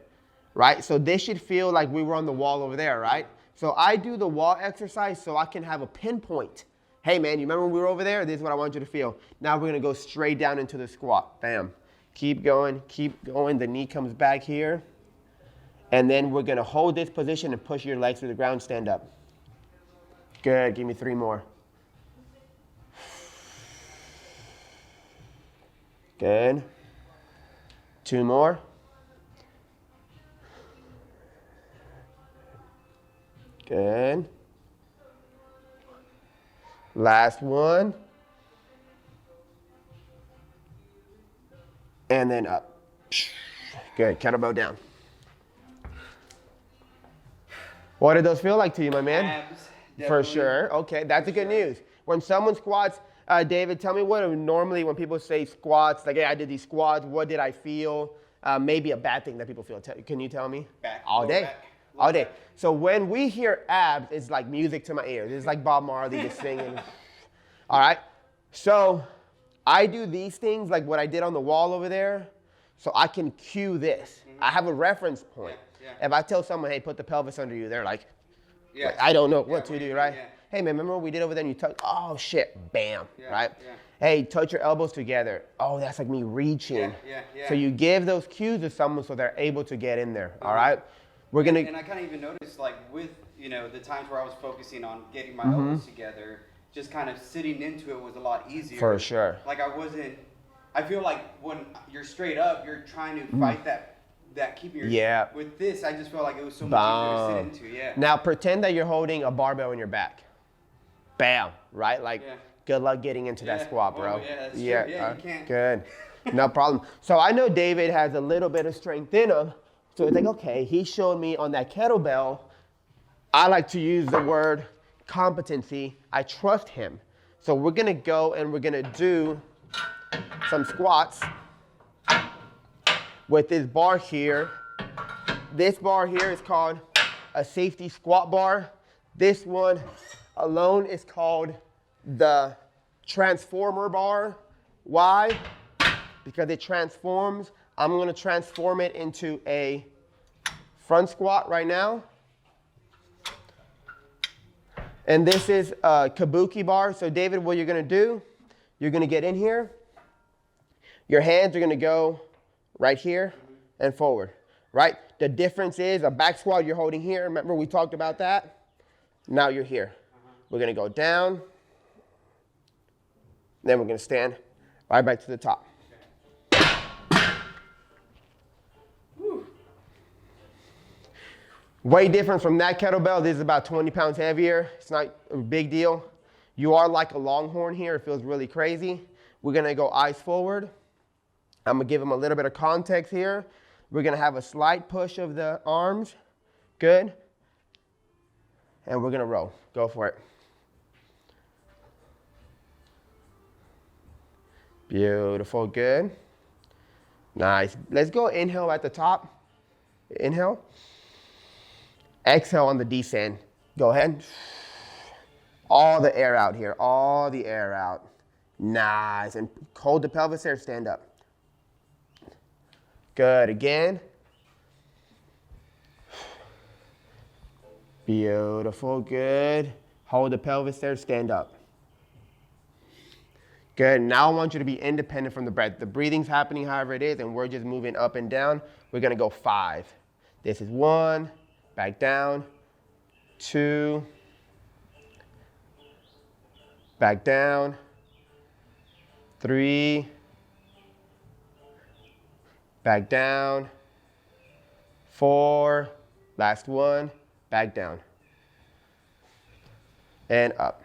Right, so this should feel like we were on the wall over there, right? So I do the wall exercise so I can have a pinpoint. Hey man, you remember when we were over there? This is what I want you to feel. Now we're gonna go straight down into the squat. Bam. Keep going, keep going. The knee comes back here. And then we're gonna hold this position and push your legs through the ground, stand up. Good, give me 3 more. Good. 2 more. Good. Last one. And then up. Good, kettlebell down. What did those feel like to you, my man? Abs, For definitely. sure. Okay, that's the good news. When someone squats, David, tell me what normally when people say squats, like, hey, I did these squats, what did I feel? Maybe a bad thing that people feel. Can you tell me? Back, All lower day. back, All lower day. back. So when we hear abs, it's like music to my ears. It's like Bob Marley just singing. All right. So I do these things like what I did on the wall over there, so I can cue this. I have a reference point. Yeah. If I tell someone, hey, put the pelvis under you, they're like, Yeah. like, I don't know what to what do, you right? yeah. Hey man, remember what we did over there and you touch, oh shit, bam, Yeah, right? yeah. Hey, touch your elbows together. Oh, that's like me reaching. Yeah. So you give those cues to someone so they're able to get in there, all right? We're gonna, And I kind of even noticed, like, with, the times where I was focusing on getting my elbows together, just kind of sitting into it was a lot easier. for sure. Like, I feel like when you're straight up, you're trying to fight that keeping your, Yeah. With this, I just felt like it was so much easier to sit into, yeah. Now pretend that you're holding a barbell in your back. Bam, right? Like, good luck getting into that squat, bro. Oh, yeah, that's true. Yeah, you can't. Good. No problem. So I know David has a little bit of strength in him. So it's like, okay, he showed me on that kettlebell. I like to use the word competency. I trust him. So we're gonna go and we're gonna do some squats with this bar here. This bar here is called a safety squat bar. This one alone is called the transformer bar. Why? Because it transforms. I'm gonna transform it into a front squat right now. And this is a kabuki bar. So David, what you're gonna do, you're gonna get in here. Your hands are gonna go right here and forward, right? The difference is a back squat you're holding here. Remember we talked about that? Now you're here. We're gonna go down. Then we're gonna stand right back to the top. Way different from that kettlebell. This is about 20 pounds heavier. It's not a big deal. You are like a longhorn here. It feels really crazy. We're gonna go eyes forward. I'm gonna give them a little bit of context here. We're gonna have a slight push of the arms. Good. and we're gonna roll. Go for it. Beautiful, good. Nice. Let's go inhale at the top. Inhale. Exhale on the descend. Go ahead. All the air out here, all the air out. Nice, and hold the pelvis there, stand up. Good, again. Beautiful, good. Hold the pelvis there, stand up. Good, now I want you to be independent from the breath. The breathing's happening however it is, and we're just moving up and down. We're gonna go 5. This is 1, back down, 2, back down, 3, back down, 4, last one, back down, and up.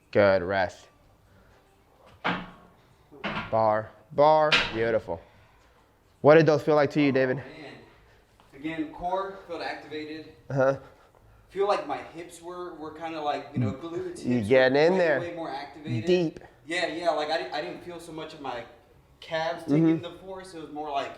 Good, rest. Bar, bar, beautiful. What did those feel like to you, David? Man. Again, core felt activated. Uh-huh. Feel like my hips were kind of like, you know, glutes. You getting in there. Way more activated. Deep. Yeah, like I didn't feel so much of my calves taking the force. It was more like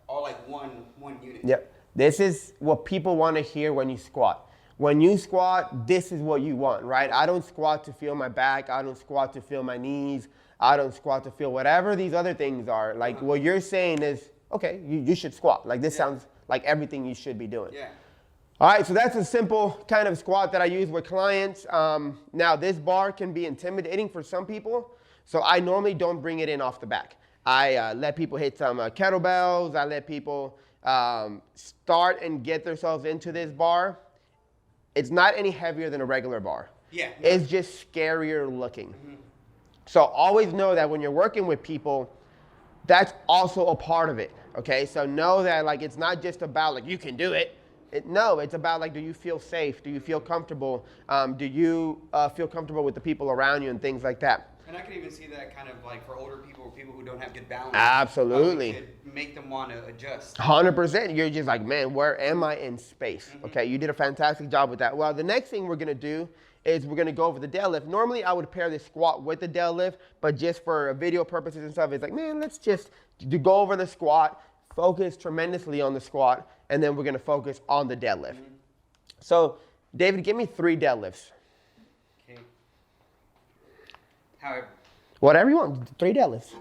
all like one unit. Yep. This is what people want to hear when you squat. When you squat, this is what you want, right? I don't squat to feel my back. I don't squat to feel my knees. I don't squat to feel whatever these other things are. Like what you're saying is, okay, you should squat. Like this sounds like everything you should be doing. Yeah. All right, so that's a simple kind of squat that I use with clients. Now this bar can be intimidating for some people, so I normally don't bring it in off the back. I let people hit some kettlebells. I let people start and get themselves into this bar. It's not any heavier than a regular bar. Yeah. It's just scarier looking. So always know that when you're working with people, that's also a part of it, okay? So know that like it's not just about like you can do it. No, it's about like, do you feel safe? Do you feel comfortable? Do you feel comfortable with the people around you and things like that? And I could even see that kind of like for older people or people who don't have good balance. Absolutely. Could make them want to adjust. 100%. You're just like, man, where am I in space? Okay, you did a fantastic job with that. Well, the next thing we're gonna do is we're gonna go over the deadlift. Normally I would pair this squat with the deadlift, but just for video purposes and stuff, it's like, man, let's just go over the squat, focus tremendously on the squat, and then we're gonna focus on the deadlift. So, David, give me 3 deadlifts. Okay. However. Whatever you want, 3 deadlifts.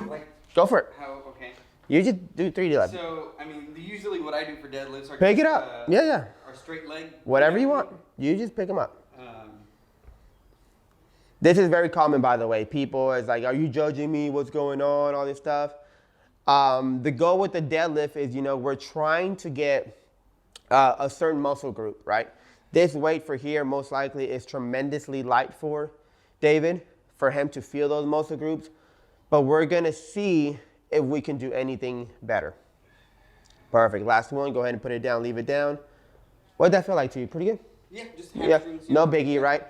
Like, go for it. Okay. You just do 3 deadlifts. So, I mean, usually what I do for deadlifts are pick it up. Yeah. Or straight leg. Whatever you want. You just pick them up. This is very common, by the way. People is like, are you judging me? What's going on? All this stuff. The goal with the deadlift is, you know, we're trying to get a certain muscle group, right? This weight for here most likely is tremendously light for David, for him to feel those muscle groups. But we're going to see if we can do anything better. Perfect. Last one. Go ahead and put it down. Leave it down. What did that feel like to you? Pretty good? Yeah, just hamstrings. Yeah, no biggie, right?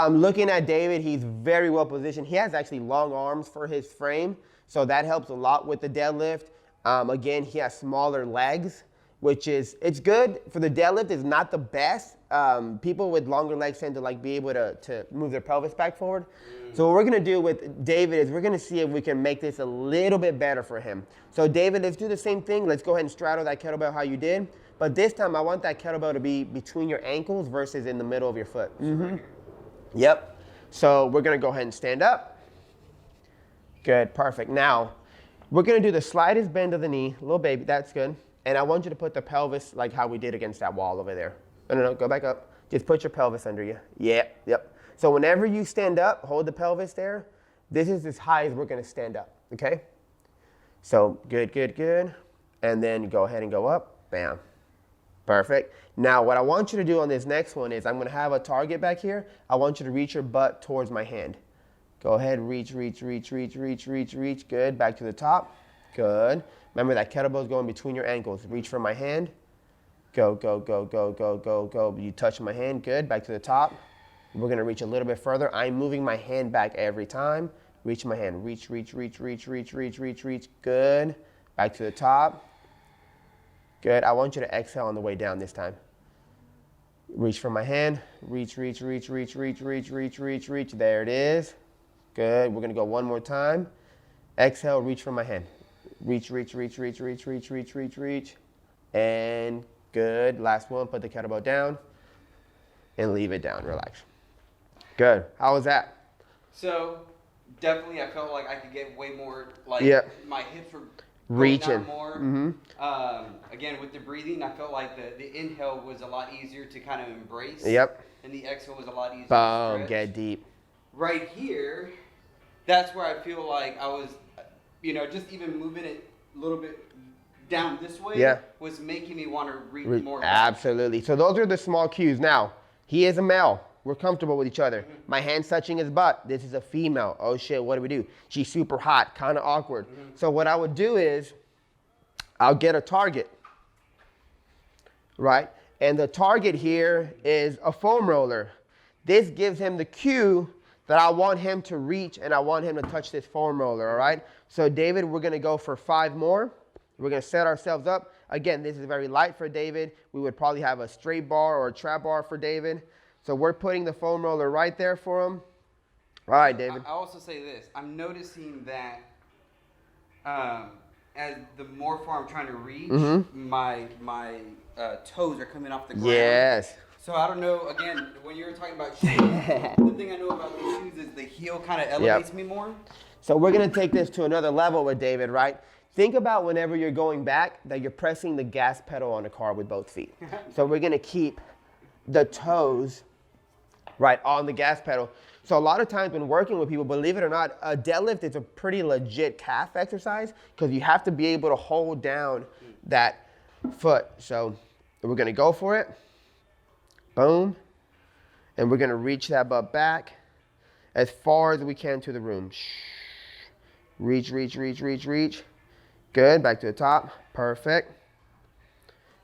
Looking at David, he's very well positioned. He has actually long arms for his frame, so that helps a lot with the deadlift. Again, he has smaller legs, which is, it's good for the deadlift. It's not the best. People with longer legs tend to like be able to move their pelvis back forward. So what we're gonna do with David is we're gonna see if we can make this a little bit better for him. So David, let's do the same thing. Let's go ahead and straddle that kettlebell how you did. But this time I want that kettlebell to be between your ankles versus in the middle of your foot. Yep. So we're gonna go ahead and stand up. Good, perfect. Now, we're gonna do the slightest bend of the knee, little baby, that's good. And I want you to put the pelvis like how we did against that wall over there. No, go back up. Just put your pelvis under you. Yeah, yep. So whenever you stand up, hold the pelvis there. This is as high as we're gonna stand up, okay? So good, good, good. And then go ahead and go up, bam. Perfect. Now what I want you to do on this next one is I'm gonna have a target back here. I want you to reach your butt towards my hand. Go ahead, reach, reach, reach, reach, reach, reach, reach. Good, back to the top. Good. Remember that kettlebell is going between your ankles. Reach for my hand. Go, go, go, go, go, go, go. You touch my hand, good. Back to the top. We're gonna reach a little bit further. I'm moving my hand back every time. Reach my hand, reach, reach, reach, reach, reach, reach, reach, reach. Good. Back to the top. Good. I want you to exhale on the way down this time. Reach for my hand. Reach, reach, reach, reach, reach, reach, reach, reach, reach. There it is. Good. We're going to go one more time. Exhale, reach for my hand. Reach, reach, reach, reach, reach, reach, reach, reach, reach. And good. Last one. Put the kettlebell down and leave it down. Relax. Good. How was that? So definitely I felt like I could get way more, like my hips were reaching down more. Again, with the breathing, I felt like the inhale was a lot easier to kind of embrace. Yep. And the exhale was a lot easier Boom, to stretch. get deep. Right here, that's where I feel like I was, just even moving it a little bit down this way was making me want to reach more. Absolutely. So those are the small cues. Now, he is a male. We're comfortable with each other. My hand's touching his butt. This is a female. Oh shit, what do we do? She's super hot, kind of awkward. So what I would do is, I'll get a target, right? And the target here is a foam roller. This gives him the cue that I want him to reach and I want him to touch this foam roller, all right? So David, we're gonna go for 5 more. We're gonna set ourselves up. Again, this is very light for David. We would probably have a straight bar or a trap bar for David. So we're putting the foam roller right there for him. All right, David. I also say this. I'm noticing that as the more far I'm trying to reach, my toes are coming off the ground. Yes. So I don't know, again, when you were talking about shoes, the thing I know about the shoes is the heel kind of elevates me more. So we're going to take this to another level with David, right? Think about whenever you're going back that you're pressing the gas pedal on the car with both feet. So we're going to keep the toes right on the gas pedal. So a lot of times when working with people, believe it or not, a deadlift is a pretty legit calf exercise because you have to be able to hold down that foot. So we're going to go for it. Boom. And we're going to reach that butt back as far as we can to the room. Reach, reach, reach, reach, reach. Good. Back to the top. Perfect.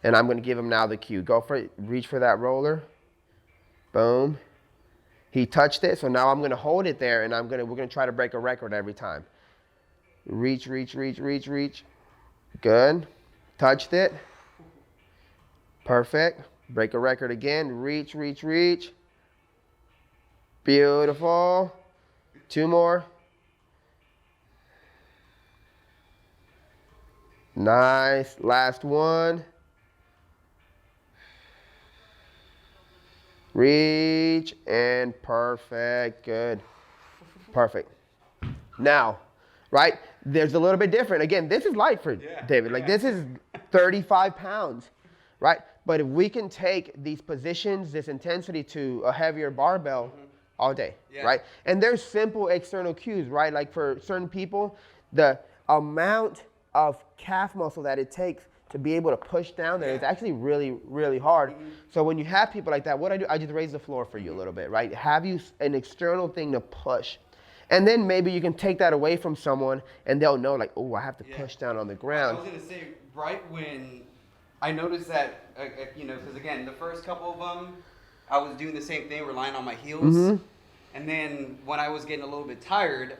And I'm going to give him now the cue. Go for it. Reach for that roller. Boom. He touched it, so now I'm going to hold it there, and we're going to try to break a record every time. Reach, reach, reach, reach, reach. Good. Touched it. Perfect. Break a record again. Reach, reach, reach. Beautiful. 2 more. Nice. Last one. Reach and perfect. Good. Perfect. Now, right, there's a little bit different. Again, this is light for David. Like this is 35 pounds, right? But if we can take these positions, this intensity to a heavier barbell all day, right? And there's simple external cues, right? Like for certain people, the amount of calf muscle that it takes to be able to push down there is actually really, really hard. So when you have people like that, what I do, I just raise the floor for you a little bit, right? Have you an external thing to push. And then maybe you can take that away from someone and they'll know like, oh, I have to push down on the ground. I was going to say, right when I noticed that, because again, the first couple of them, I was doing the same thing, relying on my heels. And then when I was getting a little bit tired,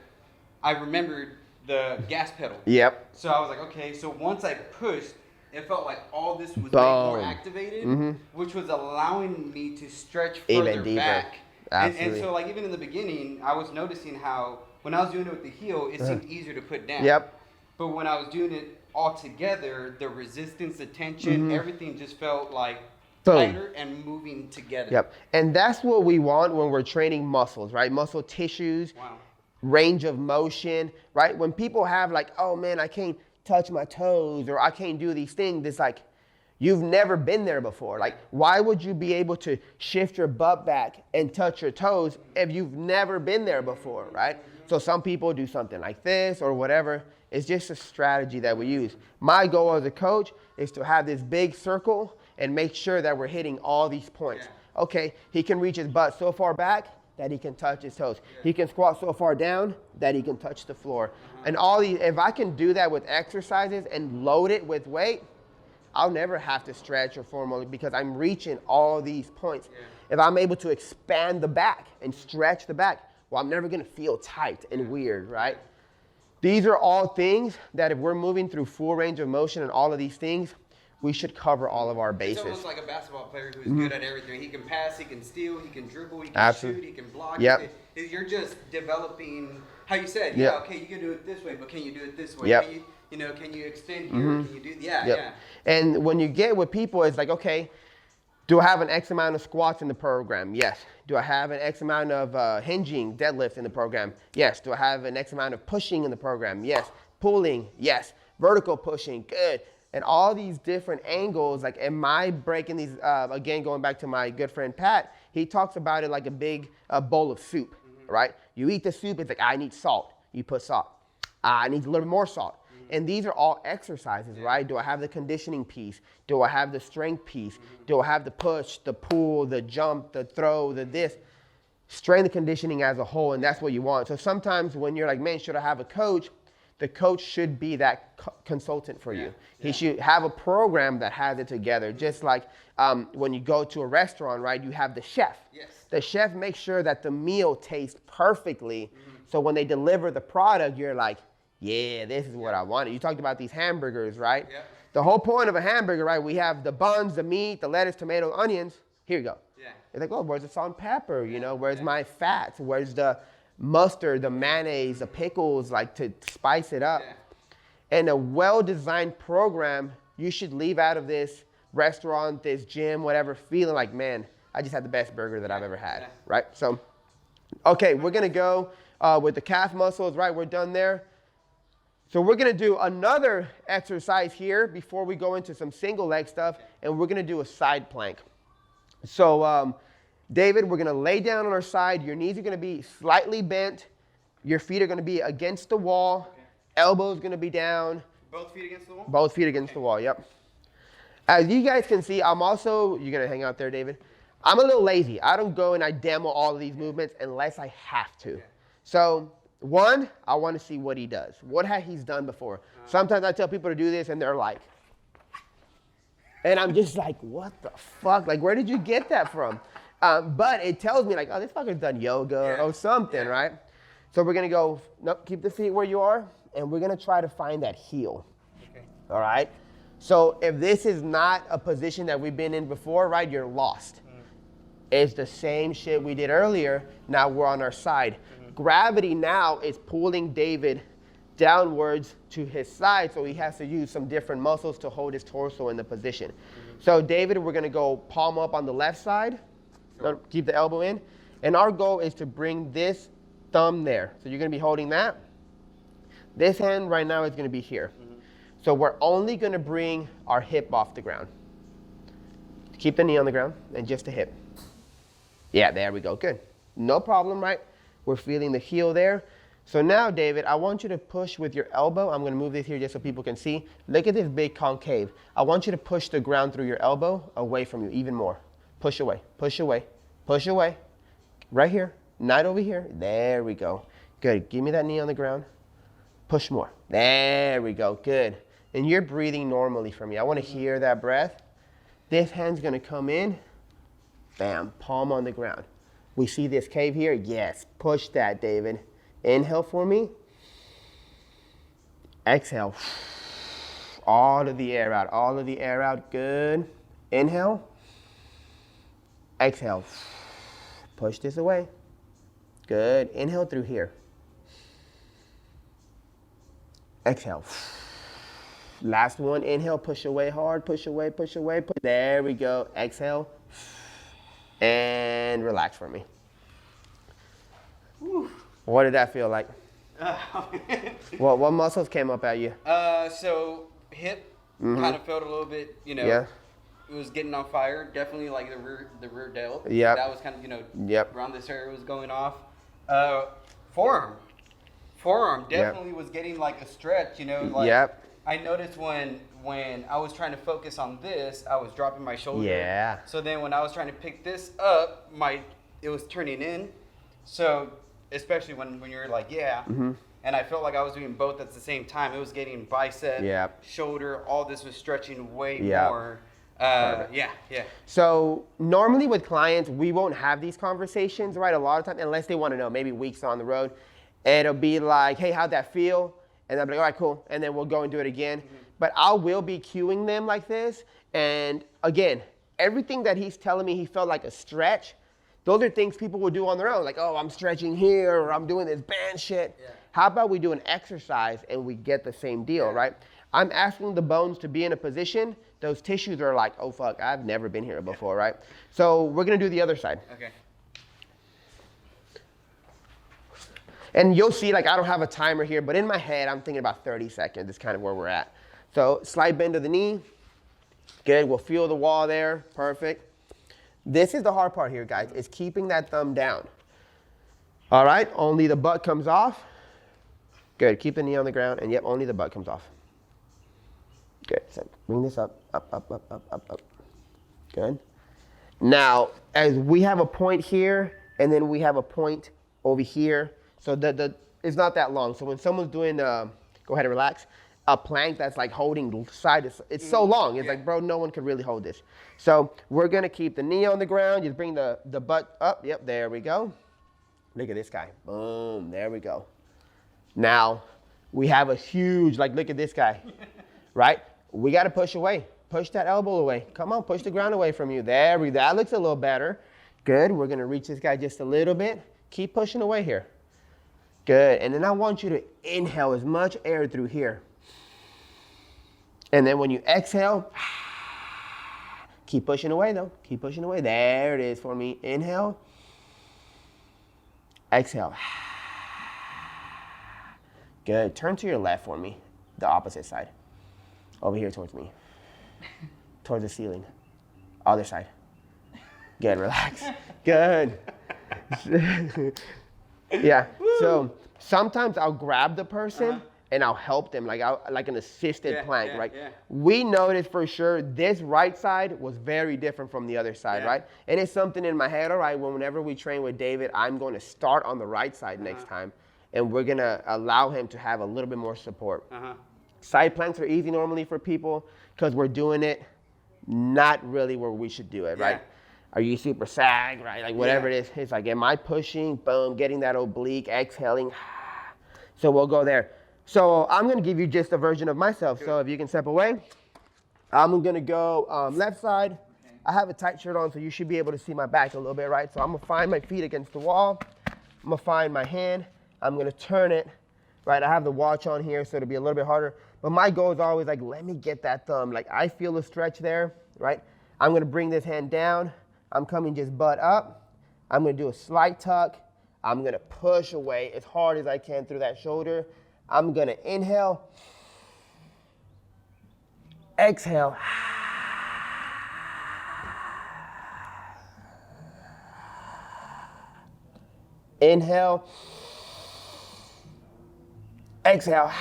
I remembered the gas pedal. Yep. So I was like, okay, so once I pushed, it felt like all this was way more activated, which was allowing me to stretch further back. And so like even in the beginning, I was noticing how when I was doing it with the heel, it seemed easier to put down. But when I was doing it all together, the resistance, the tension, everything just felt like tighter and moving together. And that's what we want when we're training muscles, right? Muscle tissues, range of motion, right? When people have like, oh man, I can't touch my toes or I can't do these things, it's like you've never been there before. Like why would you be able to shift your butt back and touch your toes if you've never been there before, right? So some people do something like this or whatever. It's just a strategy that we use. My goal as a coach is to have this big circle and make sure that we're hitting all these points. Okay, he can reach his butt so far back that he can touch his toes. He can squat so far down that he can touch the floor. And all these, if I can do that with exercises and load it with weight, I'll never have to stretch or formally because I'm reaching all these points. If I'm able to expand the back and stretch the back, well, I'm never gonna feel tight and weird, right? These are all things that if we're moving through full range of motion and all of these things, we should cover all of our bases. It's almost like a basketball player who's good at everything. He can pass, he can steal, he can dribble, he can Absolutely. shoot, he can block. Yep. You're just developing, how you said, okay, you can do it this way, but can you do it this way? Yep. Can you extend here? Can you do, yeah. And when you get with people, it's like, okay, do I have an X amount of squats in the program? Yes. Do I have an X amount of hinging, deadlift in the program? Yes. Do I have an X amount of pushing in the program? Yes. Pulling? Yes. Vertical pushing? Good. And all these different angles, like, am I breaking these, again, going back to my good friend Pat, he talks about it like a big bowl of soup, right? You eat the soup, it's like, I need salt. You put salt. I need a little more salt. And these are all exercises, right? Do I have the conditioning piece? Do I have the strength piece? Do I have the push, the pull, the jump, the throw, the this? Strength and conditioning as a whole, and that's what you want. So sometimes when you're like, man, should I have a coach? The coach should be that consultant for you. He should have a program that has it together. Just like when you go to a restaurant, right, you have the chef. Yes. The chef makes sure that the meal tastes perfectly. So when they deliver the product, you're like, yeah, this is what I wanted. You talked about these hamburgers, right? Yeah. The whole point of a hamburger, right, we have the buns, the meat, the lettuce, tomato, onions. Here you go. Yeah. It's like, oh, where's the salt and pepper? You know, where's my fats? Where's the mustard, the mayonnaise, the pickles, like to spice it up? Yeah. And a well-designed program, you should leave out of this restaurant, this gym, whatever, feeling like, man, I just had the best burger that I've ever had, right? So, okay, we're gonna go with the calf muscles, right? We're done there. So we're gonna do another exercise here before we go into some single leg stuff, and we're gonna do a side plank. So, David, we're gonna lay down on our side. Your knees are gonna be slightly bent. Your feet are gonna be against the wall. Okay. Elbows gonna be down. Both feet against the wall? Both feet against the wall, yep. As you guys can see, I'm also, you're gonna hang out there, David. I'm a little lazy. I don't go and I demo all of these movements unless I have to. Okay. So, one, I wanna see what he does. What has he done before? Sometimes I tell people to do this and they're like, and I'm just like, what the fuck? Like, where did you get that from? But it tells me like, oh, this fucker's done yoga or something, right? So we're gonna go, nope, keep the feet where you are, and we're gonna try to find that heel, all right? So if this is not a position that we've been in before, right, you're lost. It's the same shit we did earlier, now we're on our side. Gravity now is pulling David downwards to his side, so he has to use some different muscles to hold his torso in the position. So David, we're gonna go palm up on the left side, keep the elbow in, and our goal is to bring this thumb there. So you're gonna be holding that. This hand right now is gonna be here. So we're only gonna bring our hip off the ground. Keep the knee on the ground and just the hip. Yeah, there we go, good. No problem, right? We're feeling the heel there. So now, David, I want you to push with your elbow. I'm gonna move this here just so people can see. Look at this big concave. I want you to push the ground through your elbow away from you even more. Push away, push away, push away. Right here, not over here. There we go. Good, give me that knee on the ground. Push more. There we go, good. And you're breathing normally for me. I wanna hear that breath. This hand's gonna come in, bam, palm on the ground. We see this cave here? Yes, push that, David. Inhale for me. Exhale. All of the air out, all of the air out, good. Inhale. Exhale. Push this away. Good, inhale through here. Exhale. Last one, inhale, push away hard, push away, push away. There we go, exhale. And relax for me. Whew. What did that feel like? What muscles came up at you? So hip kind of felt a little bit, it was getting on fire. Definitely like the rear delt. Yeah. That was kind of, around this area was going off. Forearm definitely was getting like a stretch, I noticed when I was trying to focus on this, I was dropping my shoulder. Yeah. So then when I was trying to pick this up, it was turning in. So especially when you're like, and I felt like I was doing both at the same time. It was getting bicep, shoulder, all this was stretching way more. So normally with clients, we won't have these conversations, right? A lot of times, unless they want to know, maybe weeks on the road. It'll be like, hey, how'd that feel? And I'll be like, all right, cool. And then we'll go and do it again. but I will be cueing them like this. And again, everything that he's telling me he felt like a stretch, those are things people will do on their own. Like, oh, I'm stretching here, or I'm doing this band shit. Yeah. How about we do an exercise and we get the same deal, right? I'm asking the bones to be in a position. Those tissues are like, oh, fuck, I've never been here before, right? So we're going to do the other side. Okay. And you'll see, like, I don't have a timer here, but in my head, I'm thinking about 30 seconds is kind of where we're at. So slight bend of the knee. Good. We'll feel the wall there. Perfect. This is the hard part here, guys, is keeping that thumb down. All right. Only the butt comes off. Good. Keep the knee on the ground. And yep, only the butt comes off. Good. So bring this up, up, up, up, up, up, up. Good. Now, as we have a point here, and then we have a point over here. So it's not that long. So when someone's doing, go ahead and relax, a plank that's like holding side to side, it's so long. It's like, bro, no one could really hold this. So we're going to keep the knee on the ground. Just bring the butt up. Yep, there we go. Look at this guy. Boom, there we go. Now, we have a huge, like, look at this guy, right? We got to push away. Push that elbow away. Come on, push the ground away from you. There we go. That looks a little better. Good. We're going to reach this guy just a little bit. Keep pushing away here. Good. And then I want you to inhale as much air through here. And then when you exhale, keep pushing away though. Keep pushing away. There it is for me. Inhale. Exhale. Good. Turn to your left for me. The opposite side. Over here towards me. Towards the ceiling. Other side. Good. Relax. Good. Yeah. So sometimes I'll grab the person and I'll help them, like an assisted plank, right? Yeah. We noticed for sure this right side was very different from the other side, right? And it's something in my head, all right, whenever we train with David, I'm going to start on the right side next time, and we're going to allow him to have a little bit more support. Side planks are easy normally for people because we're doing it not really where we should do it, right? Are you super sag, right? Like whatever it is, it's like, am I pushing? Boom, getting that oblique, exhaling. So we'll go there. So I'm gonna give you just a version of myself. So if you can step away, I'm gonna go left side. I have a tight shirt on, so you should be able to see my back a little bit, right? So I'm gonna find my feet against the wall. I'm gonna find my hand. I'm gonna turn it, right? I have the watch on here, so it'll be a little bit harder. But my goal is always like, let me get that thumb. Like I feel a stretch there, right? I'm gonna bring this hand down. I'm coming just butt up. I'm gonna do a slight tuck. I'm gonna push away as hard as I can through that shoulder. I'm gonna inhale. Exhale. Inhale. Exhale.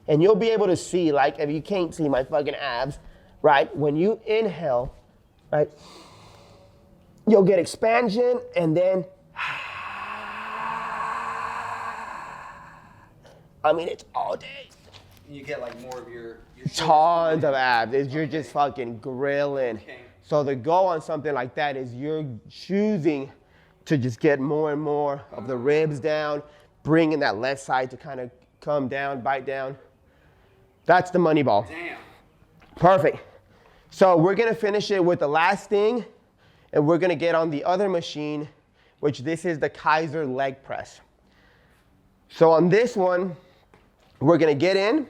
And you'll be able to see, like if you can't see my fucking abs, right? When you inhale, right, you'll get expansion, and then, I mean, it's all day. You get like more of your tons of abs. You're just fucking grilling. Okay. So the goal on something like that is you're choosing to just get more and more of the ribs down, bringing that left side to kind of come down, bite down. That's the money ball. Damn. Perfect. So we're gonna finish it with the last thing, and we're gonna get on the other machine, which this is the Kaiser Leg Press. So on this one, we're gonna get in.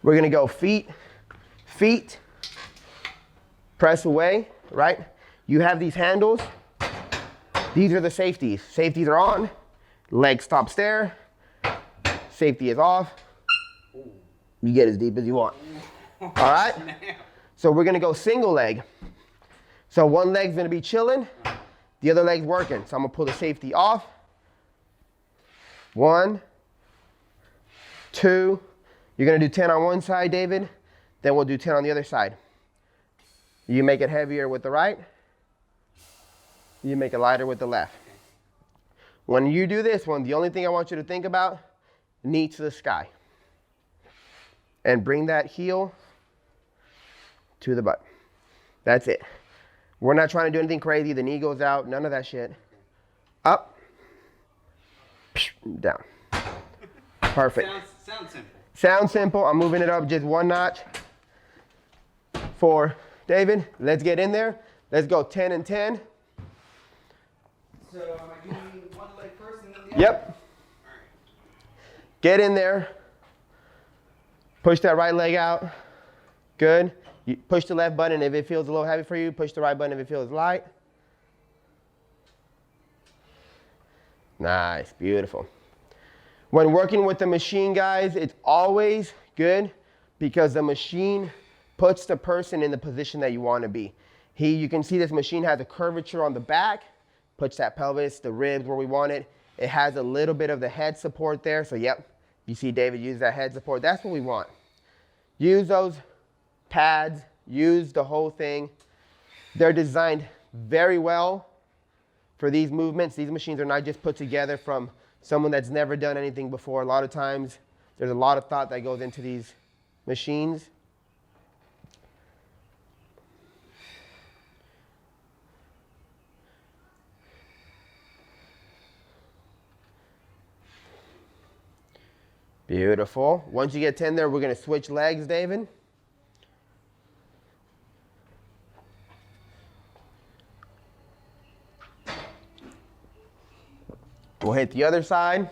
We're gonna go feet, press away, right? You have these handles. These are the safeties. Safeties are on, leg stops there, safety is off. You get as deep as you want. All right? So we're gonna go single leg. So one leg's gonna be chilling, the other leg's working. So I'm gonna pull the safety off. 1, 2. You're gonna do 10 on one side, David. Then we'll do 10 on the other side. You make it heavier with the right. You make it lighter with the left. When you do this one, the only thing I want you to think about, knee to the sky. And bring that heel to the butt. That's it. We're not trying to do anything crazy. The knee goes out, none of that shit. Up. Down. Perfect. Sounds simple. Sounds simple. I'm moving it up just one notch for David. Let's get in there. Let's go 10 and 10. So am I doing one leg first and then the other? Yep. All right. Get in there. Push that right leg out. Good. You push the left button if it feels a little heavy for you. Push the right button if it feels light. Nice. Beautiful. When working with the machine, guys, it's always good because the machine puts the person in the position that you want to be. You can see this machine has a curvature on the back, puts that pelvis, the ribs where we want it. It has a little bit of the head support there. So, yep, you see David use that head support. That's what we want. Use those pads, use the whole thing. They're designed very well for these movements. These machines are not just put together from someone that's never done anything before. A lot of times, there's a lot of thought that goes into these machines. Beautiful. Once you get 10 there, we're going to switch legs, David. We'll hit the other side.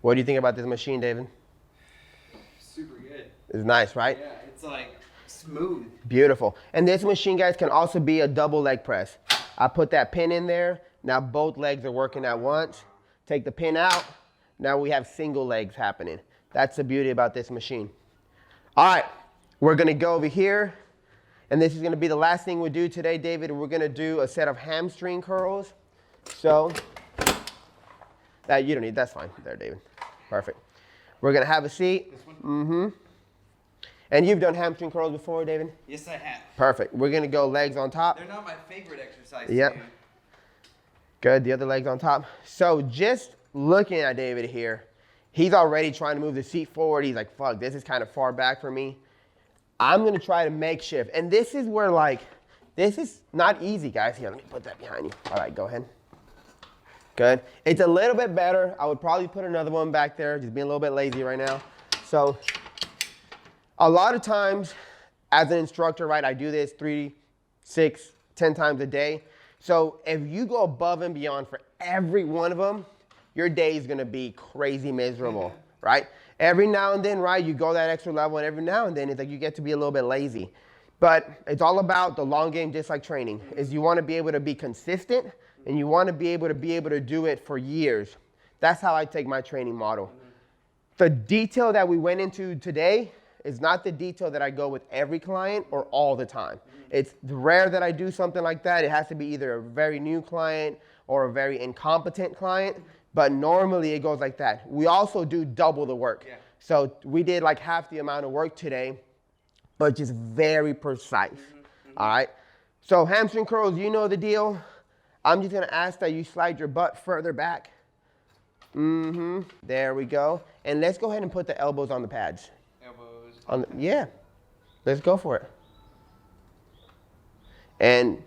What do you think about this machine, David? Super good. It's nice, right? Yeah, it's like smooth. Beautiful. And this machine, guys, can also be a double leg press. I put that pin in there. Now both legs are working at once. Take the pin out. Now we have single legs happening. That's the beauty about this machine. All right, we're going to go over here. And this is going to be the last thing we do today, David. We're going to do a set of hamstring curls. So, that you don't need. That's fine there, David. Perfect. We're going to have a seat. This one? Mm-hmm. And you've done hamstring curls before, David? Yes, I have. Perfect. We're going to go legs on top. They're not my favorite exercise. Yep. Good. The other leg's on top. So just looking at David here, he's already trying to move the seat forward. He's like, fuck, this is kind of far back for me. I'm going to try to makeshift. And this is where, like, this is not easy, guys. Here, let me put that behind you. All right, go ahead. Good. It's a little bit better. I would probably put another one back there. Just being a little bit lazy right now. So a lot of times as an instructor, right, I do this 3, 6, 10 times a day. So if you go above and beyond for every one of them, your day is going to be crazy miserable, right? Every now and then, right, you go that extra level, and every now and then it's like you get to be a little bit lazy. But it's all about the long game, just like training, is you want to be able to be consistent, and you want to be able to do it for years. That's how I take my training model. The detail that we went into today is not the detail that I go with every client or all the time. It's rare that I do something like that. It has to be either a very new client or a very incompetent client, but normally it goes like that. We also do double the work. Yeah. So we did like half the amount of work today, but just very precise. All right. So hamstring curls, you know the deal. I'm just going to ask that you slide your butt further back. There we go. And let's go ahead and put the elbows on the pads. Elbows. Yeah. Let's go for it. And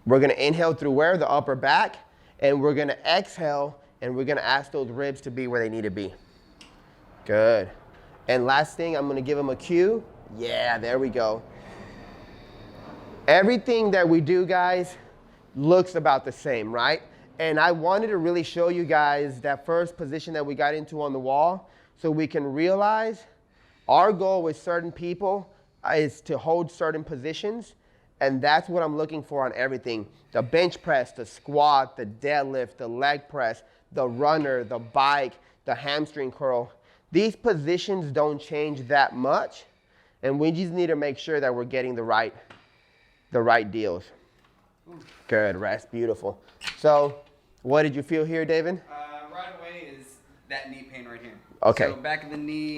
we're going to inhale through where? The upper back. And we're going to exhale, and we're going to ask those ribs to be where they need to be. Good. And last thing, I'm going to give them a cue. Yeah, there we go. Everything that we do, guys, looks about the same, right? And I wanted to really show you guys that first position that we got into on the wall so we can realize our goal with certain people is to hold certain positions, and that's what I'm looking for on everything. The bench press, the squat, the deadlift, the leg press, the runner, the bike, the hamstring curl. These positions don't change that much, and we just need to make sure that we're getting the right the right deals. Good, rest, beautiful. So what did you feel here, David? Right away is that knee pain right here. Okay. So back of the knee,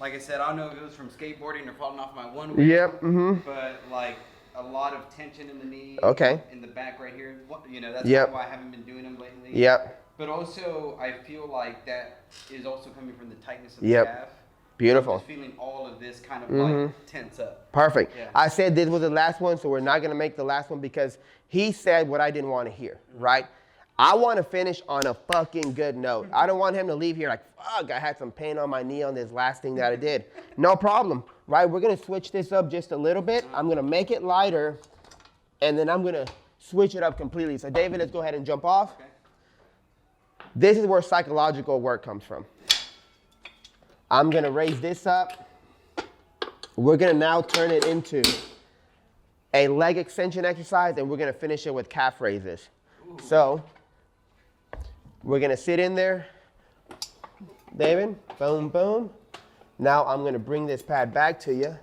like I said, I don't know if it was from skateboarding or falling off my one wheel. Yep. But like a lot of tension in the knee. Okay. In the back right here. You know, that's Yep. why I haven't been doing them lately. Yep. But also, I feel like that is also coming from the tightness of Yep. the calf. Beautiful. I'm just feeling all of this kind of like tense up. Perfect. Yeah. I said this was the last one, so we're not going to make the last one because he said what I didn't want to hear, right? I want to finish on a fucking good note. I don't want him to leave here like, fuck, I had some pain on my knee on this last thing that I did. No problem, right? We're going to switch this up just a little bit. I'm going to make it lighter, and then I'm going to switch it up completely. So, David, let's go ahead and jump off. Okay. This is where psychological work comes from. I'm going to raise this up. We're going to now turn it into a leg extension exercise, and we're going to finish it with calf raises. Ooh. So we're going to sit in there. David, boom, boom. Now I'm going to bring this pad back to you.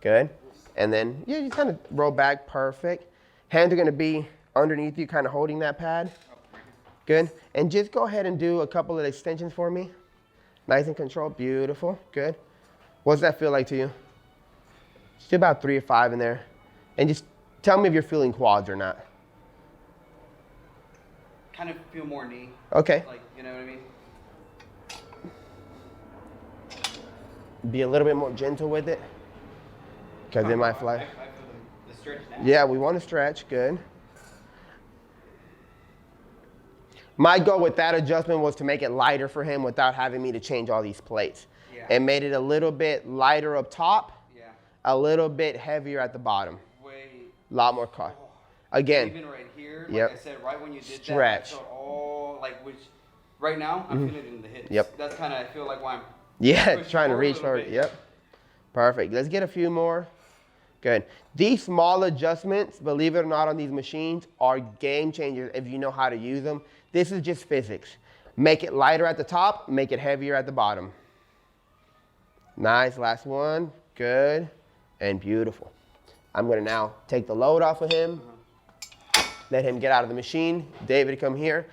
Good. And then you kind of roll back. Perfect. Hands are going to be underneath you, kind of holding that pad. Good. And just go ahead and do a couple of extensions for me. Nice and controlled. Beautiful. Good. What's that feel like to you? Just do about 3 or 5 in there. And just tell me if you're feeling quads or not. Kind of feel more knee. Okay. Like, you know what I mean? Be a little bit more gentle with it. Because it might fly. I feel the stretch now. Yeah, we want to stretch. Good. My goal with that adjustment was to make it lighter for him without having me to change all these plates. Yeah. It made it a little bit lighter up top, Yeah. a little bit heavier at the bottom. Way. A lot more car. Again. Even right here, Yep. like I said, right when you did Stretch. that, I felt all, like, which, right now, I'm feeling it in the hips. Yep. That's kind of, I feel like why I'm Yeah, pushing trying to forward reach a little forward. bit. Yep. Perfect. Let's get a few more. Good. These small adjustments, believe it or not, on these machines are game changers if you know how to use them. This is just physics. Make it lighter at the top, make it heavier at the bottom. Nice. Last one. Good. And beautiful. I'm going to now take the load off of him. Let him get out of the machine. David, come here.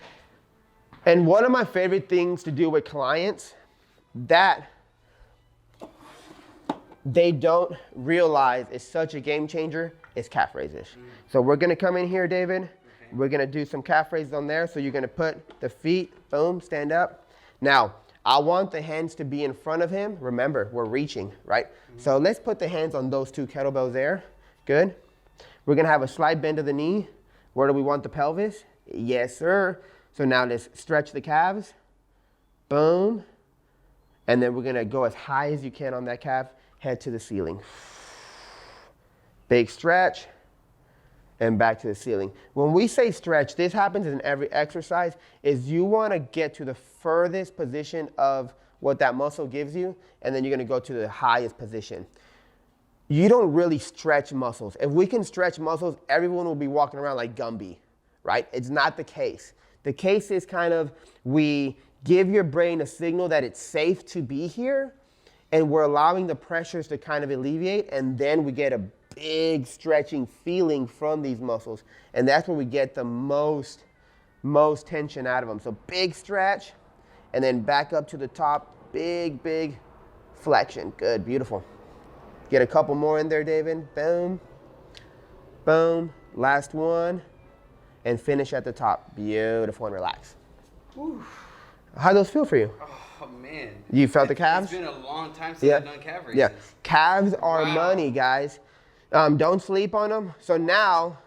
And one of my favorite things to do with clients that they don't realize is such a game changer is calf raises. So we're going to come in here, David. Okay. We're going to do some calf raises on there. So you're going to put the feet, boom, stand up. Now, I want the hands to be in front of him. Remember, we're reaching, right? So let's put the hands on those 2 kettlebells there. Good. We're going to have a slight bend of the knee. Where do we want the pelvis? Yes, sir. So now let's stretch the calves. Boom. And then we're going to go as high as you can on that calf. Head to the ceiling. Big stretch. And back to the ceiling. When we say stretch, this happens in every exercise, is you want to get to the furthest position of what that muscle gives you, and then you're going to go to the highest position. You don't really stretch muscles. If we can stretch muscles, everyone will be walking around like Gumby, right? It's not the case. The case is kind of we give your brain a signal that it's safe to be here, and we're allowing the pressures to kind of alleviate, and then we get a big stretching feeling from these muscles. And that's where we get the most tension out of them. So big stretch, and then back up to the top, big flexion. Good, beautiful. Get a couple more in there, David. Boom, boom. Last one, and finish at the top. Beautiful, and relax. Whew. How those feel for you? Oh, man. You felt the calves? It's been a long time since I've done calf raises. Yeah, calves are money, guys. Don't sleep on them. So now,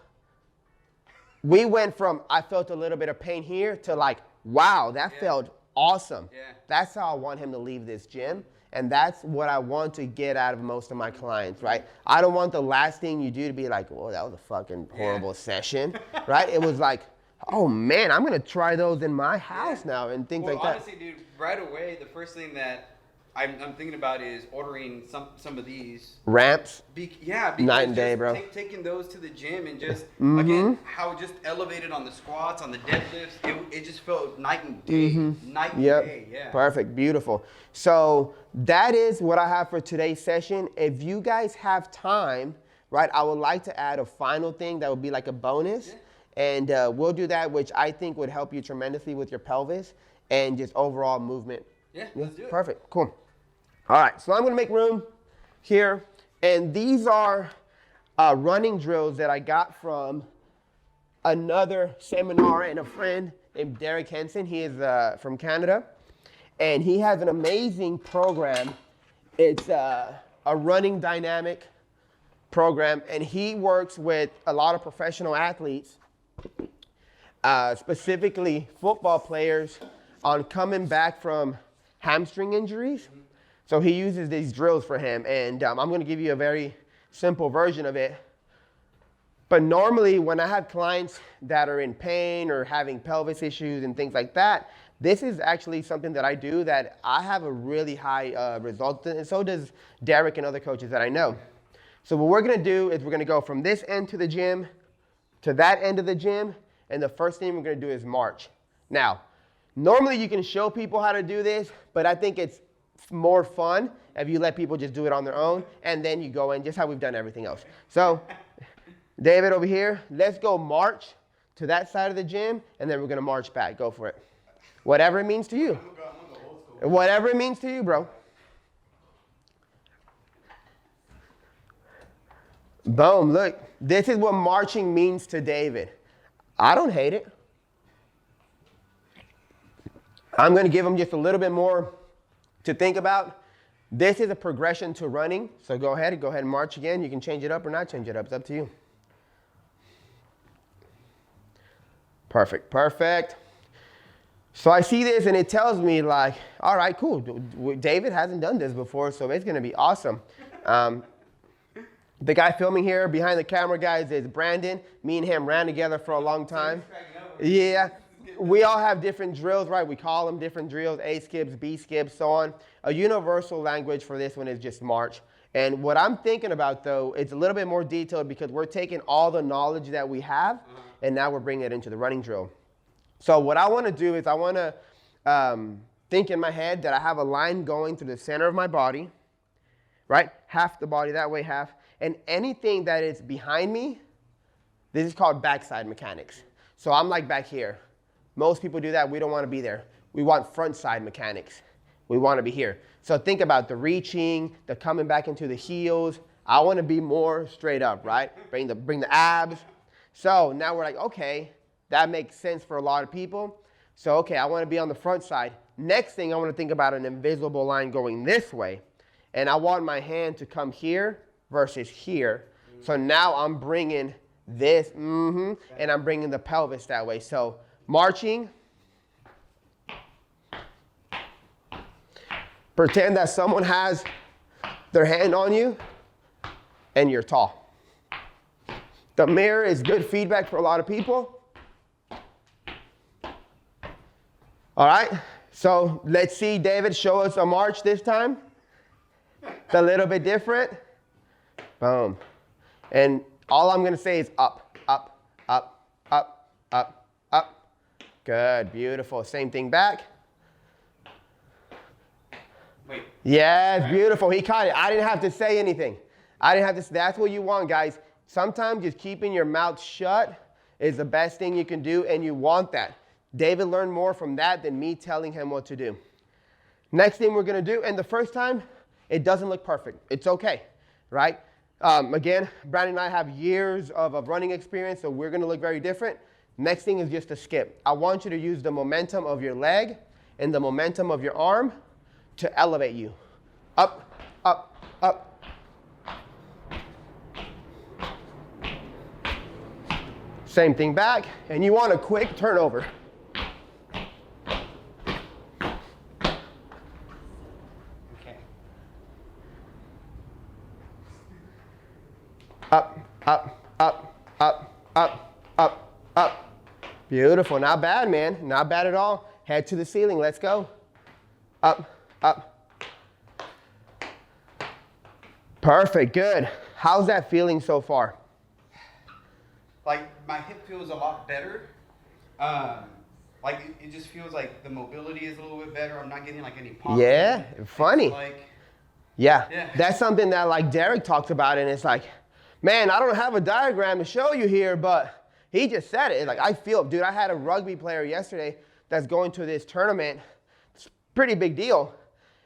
we went from I felt a little bit of pain here to like, wow, that felt awesome. Yeah. That's how I want him to leave this gym. And that's what I want to get out of most of my clients, right? I don't want the last thing you do to be like, oh, that was a fucking horrible session, right? It was like, oh man, I'm gonna try those in my house now and things like that. Honestly, dude, right away, the first thing that I'm thinking about is ordering some of these ramps. Because night and day, bro. Taking those to the gym and just again how just elevated on the squats, on the deadlifts, it just felt night and day, night and day. Yeah. Perfect, beautiful. So that is what I have for today's session. If you guys have time, right? I would like to add a final thing that would be like a bonus. And we'll do that, which I think would help you tremendously with your pelvis and just overall movement. Yeah, let's do it. Perfect, cool. All right, so I'm gonna make room here. And these are running drills that I got from another seminar and a friend named Derek Henson. He is from Canada. And he has an amazing program. It's a running dynamic program. And he works with a lot of professional athletes, specifically football players, on coming back from hamstring injuries. So he uses these drills for him. And I'm going to give you a very simple version of it. But normally when I have clients that are in pain or having pelvis issues and things like that, this is actually something that I do that I have a really high result in, and so does Derek and other coaches that I know. So what we're going to do is we're going to go from this end to the gym to that end of the gym, and the first thing we're going to do is march. Now, normally you can show people how to do this, but I think it's more fun if you let people just do it on their own, and then you go in just how we've done everything else. So David over here, let's go march to that side of the gym, and then we're going to march back. Go for it. Whatever it means to you. I'm gonna go old school. Whatever it means to you, bro. Boom, look. This is what marching means to David. I don't hate it. I'm going to give him just a little bit more to think about. This is a progression to running. So go ahead and march again. You can change it up or not change it up. It's up to you. Perfect, perfect. So I see this and it tells me like, all right, cool. David hasn't done this before, so it's going to be awesome. The guy filming here behind the camera, guys, is Brandon. Me and him ran together for a long time. Yeah. We all have different drills, right? We call them different drills, A skips, B skips, so on. A universal language for this one is just march. And what I'm thinking about, though, it's a little bit more detailed because we're taking all the knowledge that we have, and now we're bringing it into the running drill. So what I want to do is I want to think in my head that I have a line going through the center of my body, right? Half the body that way, half. And anything that is behind me, this is called backside mechanics. So I'm like back here. Most people do that. We don't want to be there. We want front side mechanics. We want to be here. So think about the reaching, the coming back into the heels. I want to be more straight up, right? Bring the abs. So now we're like, okay, that makes sense for a lot of people. So, okay, I want to be on the front side. Next thing, I want to think about an invisible line going this way. And I want my hand to come here versus here. So now I'm bringing this, and I'm bringing the pelvis that way. So marching. Pretend that someone has their hand on you and you're tall. The mirror is good feedback for a lot of people. All right, so let's see David show us a march this time. It's a little bit different. Boom. And all I'm going to say is up, up, up, up, up, up. Good, beautiful. Same thing back. Wait. Yes, beautiful. He caught it. I didn't have to say anything. That's what you want, guys. Sometimes just keeping your mouth shut is the best thing you can do, and you want that. David learned more from that than me telling him what to do. Next thing we're going to do, and the first time, it doesn't look perfect. It's okay, right? Again, Brandon and I have years of running experience, so we're going to look very different. Next thing is just a skip. I want you to use the momentum of your leg and the momentum of your arm to elevate you. Up, up, up. Same thing back, and you want a quick turnover. Up, up, up, up, up, up, up. Beautiful. Not bad, man. Not bad at all. Head to the ceiling. Let's go. Up, up. Perfect. Good. How's that feeling so far? Like my hip feels a lot better. Like it just feels like the mobility is a little bit better. I'm not getting like any pop. Yeah. Funny. Like, yeah. That's something that like Derek talked about, and it's like, Man, I don't have a diagram to show you here, but he just said it. Like, I feel, dude, I had a rugby player yesterday that's going to this tournament. It's a pretty big deal.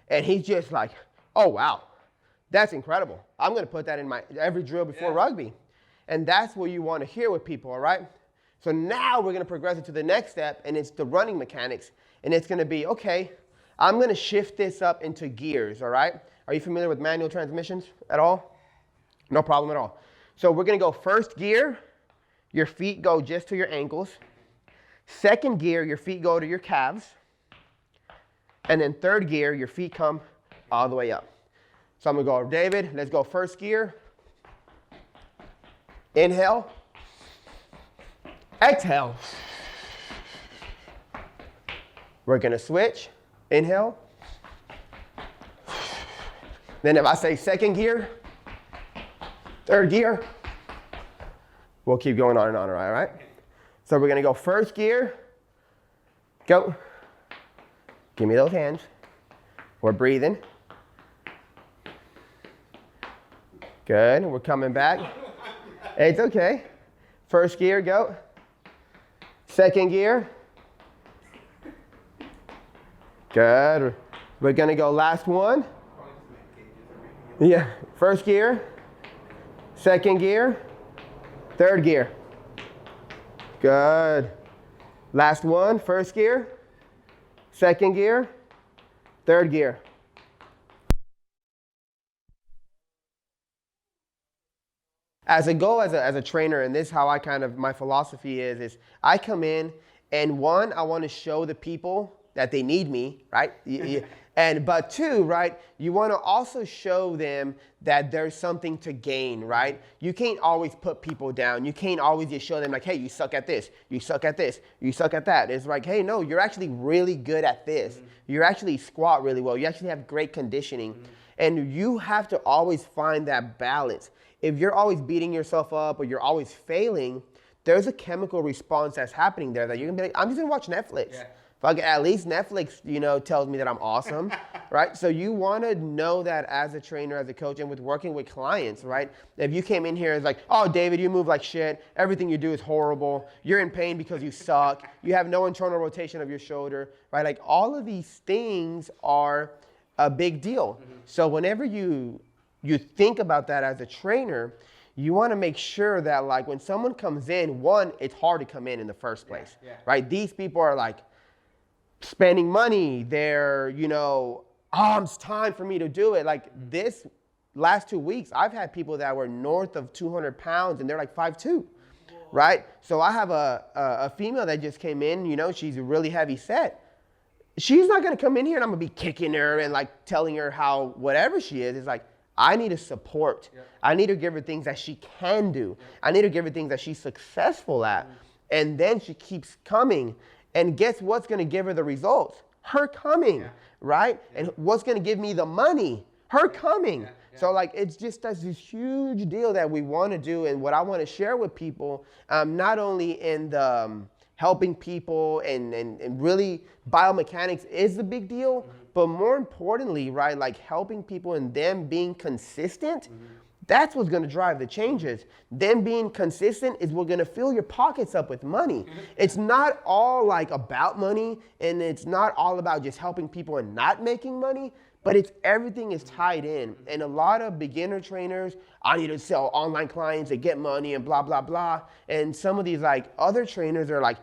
And he's just like, oh, wow, that's incredible. I'm going to put that in my every drill before rugby. And that's what you want to hear with people, all right? So now we're going to progress into the next step, and it's the running mechanics. And it's going to be, okay, I'm going to shift this up into gears, all right? Are you familiar with manual transmissions at all? No problem at all. So we're going to go first gear, your feet go just to your ankles. Second gear, your feet go to your calves. And then third gear, your feet come all the way up. So I'm going to go, David, let's go first gear. Inhale. Exhale. We're going to switch. Inhale. Then if I say second gear, third gear, we'll keep going on and on, all right? So we're going to go first gear. Go. Give me those hands. We're breathing. Good. We're coming back. It's okay. First gear, go. Second gear. Good. We're going to go last one. Yeah. First gear. Second gear. Third gear. Good. Last one. First gear. Second gear. Third gear. As a goal as a trainer, and this is how I kind of, my philosophy is I come in and one, I want to show the people that they need me, right? But two, right, you want to also show them that there's something to gain, right? You can't always put people down. You can't always just show them like, hey, you suck at this, you suck at this, you suck at that. It's like, hey, no, you're actually really good at this. Mm-hmm. You actually squat really well. You actually have great conditioning. Mm-hmm. And you have to always find that balance. If you're always beating yourself up or you're always failing, there's a chemical response that's happening there that you're gonna be like, I'm just gonna watch Netflix. Yeah. At least Netflix, tells me that I'm awesome, right? So you want to know that as a trainer, as a coach, and with working with clients, right? If you came in here as like, oh, David, you move like shit. Everything you do is horrible. You're in pain because you suck. You have no internal rotation of your shoulder, right? Like all of these things are a big deal. Mm-hmm. So whenever you think about that as a trainer, you want to make sure that like when someone comes in, one, it's hard to come in the first place, right? These people are like, spending money, they're, it's time for me to do it. Like this last 2 weeks, I've had people that were north of 200 pounds and they're like 5'2", right? So I have a female that just came in, she's really heavy set. She's not going to come in here and I'm going to be kicking her and like telling her how whatever she is. It's like, I need to support. Yeah. I need to give her things that she can do. Yeah. I need to give her things that she's successful at. And then she keeps coming. And guess what's going to give her the results? Her coming, right? Yeah. And what's going to give me the money? Her coming. Yeah. Yeah. So like it's just this huge deal that we want to do, and what I want to share with people, not only in the helping people and really biomechanics is the big deal, but more importantly, right, like helping people and them being consistent. That's what's going to drive the changes. Them being consistent is what's going to fill your pockets up with money. It's not all like about money, and it's not all about just helping people and not making money, but it's everything is tied in. And a lot of beginner trainers, I need to sell online clients and get money and blah, blah, blah. And some of these like other trainers are like,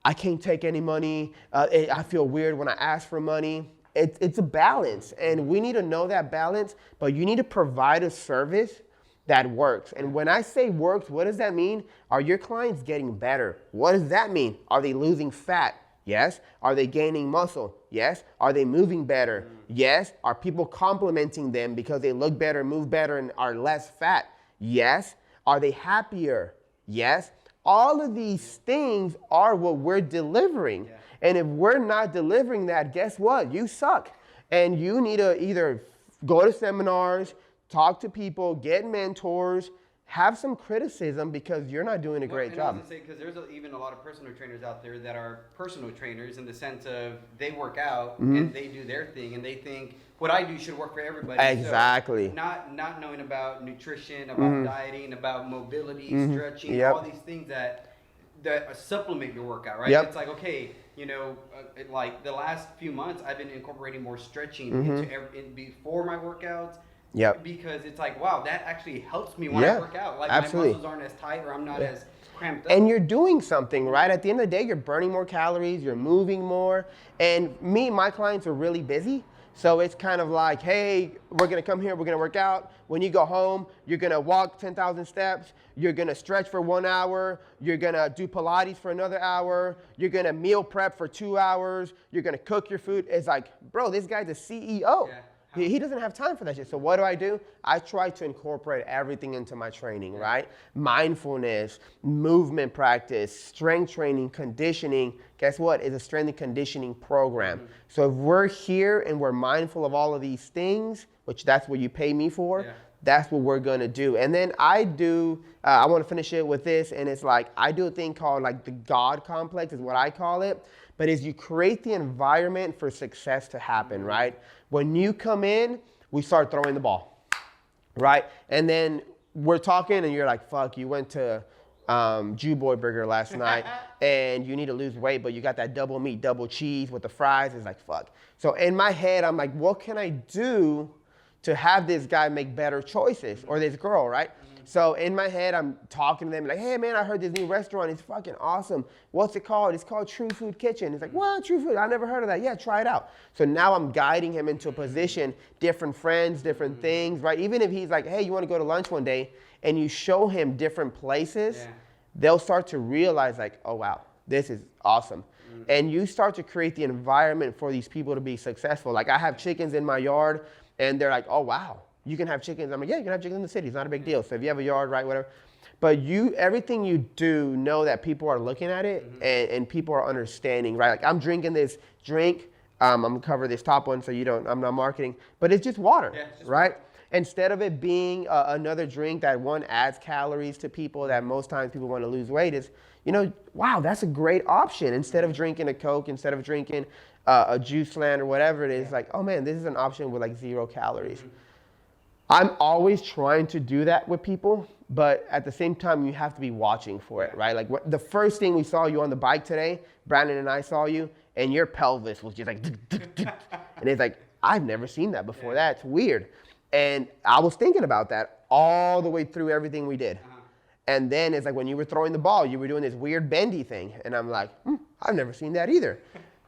I can't take any money. I feel weird when I ask for money. It's a balance, and we need to know that balance, but you need to provide a service that works. And when I say works, what does that mean? Are your clients getting better? What does that mean? Are they losing fat? Yes. Are they gaining muscle? Yes. Are they moving better? Yes. Are people complimenting them because they look better, move better, and are less fat? Yes. Are they happier? Yes. All of these things are what we're delivering. Yeah. And if we're not delivering that, guess what? You suck. And you need to either go to seminars, talk to people, get mentors, have some criticism because you're not doing a great job. I was gonna say, because there's even a lot of personal trainers out there that are personal trainers in the sense of they work out and they do their thing and they think what I do should work for everybody. Exactly. So not knowing about nutrition, about dieting, about mobility, stretching, all these things that supplement your workout, right? It's like, okay, you know, like the last few months, I've been incorporating more stretching before my workouts. Because it's like, wow, that actually helps me when I work out. Like my muscles aren't as tight or I'm not as cramped up. And you're doing something, right? At the end of the day, you're burning more calories, you're moving more. And my clients are really busy. So it's kind of like, hey, we're gonna come here, we're gonna work out. When you go home, you're gonna walk 10,000 steps, you're gonna stretch for 1 hour, you're gonna do Pilates for another hour, you're gonna meal prep for 2 hours, you're gonna cook your food. It's like, bro, this guy's a CEO. He doesn't have time for that shit. So what do? I try to incorporate everything into my training, right? Mindfulness, movement practice, strength training, conditioning. Guess what? It's a strength and conditioning program. So if we're here and we're mindful of all of these things, which that's what you pay me for, that's what we're gonna do. And then I wanna finish it with this, and it's like, I do a thing called like the God complex is what I call it. But as you create the environment for success to happen, right? When you come in, we start throwing the ball, right? And then we're talking and you're like, fuck, you went to Jew Boy Burger last night and you need to lose weight, but you got that double meat, double cheese with the fries. It's like, fuck. So in my head, I'm like, what can I do to have this guy make better choices, or this girl, right? So in my head, I'm talking to them like, hey man, I heard this new restaurant. It's fucking awesome. What's it called? It's called True Food Kitchen. It's like, what? True Food? I never heard of that. Yeah, try it out. So now I'm guiding him into a position, different friends, different things, right? Even if he's like, hey, you want to go to lunch one day, and you show him different places, they'll start to realize like, oh wow, this is awesome. And you start to create the environment for these people to be successful. Like I have chickens in my yard and they're like, oh wow, you can have chickens. I'm like, yeah, you can have chickens in the city. It's not a big deal. So if you have a yard, right, whatever. But everything you do, know that people are looking at it and people are understanding, right? Like I'm drinking this drink. I'm gonna cover this top one so I'm not marketing, but it's just water, right? Instead of it being another drink that adds calories to people that most times people want to lose weight is, wow, that's a great option. Instead of drinking a Coke, instead of drinking a Juice Land or whatever it is, like, oh man, this is an option with like 0 calories. I'm always trying to do that with people, but at the same time, you have to be watching for it, right? Like the first thing we saw you on the bike today, Brandon and I saw you, and your pelvis was just like, and it's like, I've never seen that before. That's weird. And I was thinking about that all the way through everything we did. And then it's like when you were throwing the ball, you were doing this weird bendy thing. And I'm like, I've never seen that either.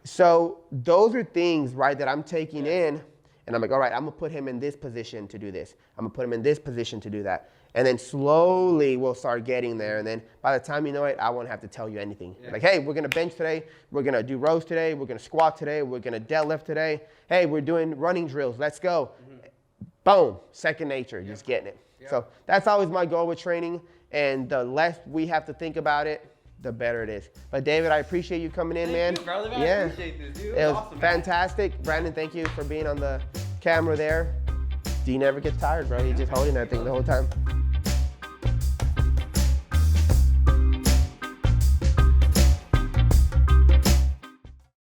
So those are things, right, that I'm taking in. And I'm like, all right, I'm gonna put him in this position to do this. I'm gonna put him in this position to do that. And then slowly we'll start getting there. And then by the time you know it, I won't have to tell you anything. Like, hey, we're gonna bench today. We're gonna do rows today. We're gonna squat today. We're gonna deadlift today. Hey, we're doing running drills. Let's go. Boom, second nature, just getting it. So that's always my goal with training. And the less we have to think about it, the better it is. But David, I appreciate you coming in, man. Thank you, brother. I appreciate this, dude. It was awesome, fantastic. Man. Brandon, thank you for being on the camera there. D never gets tired, bro. He's just holding that thing the whole time.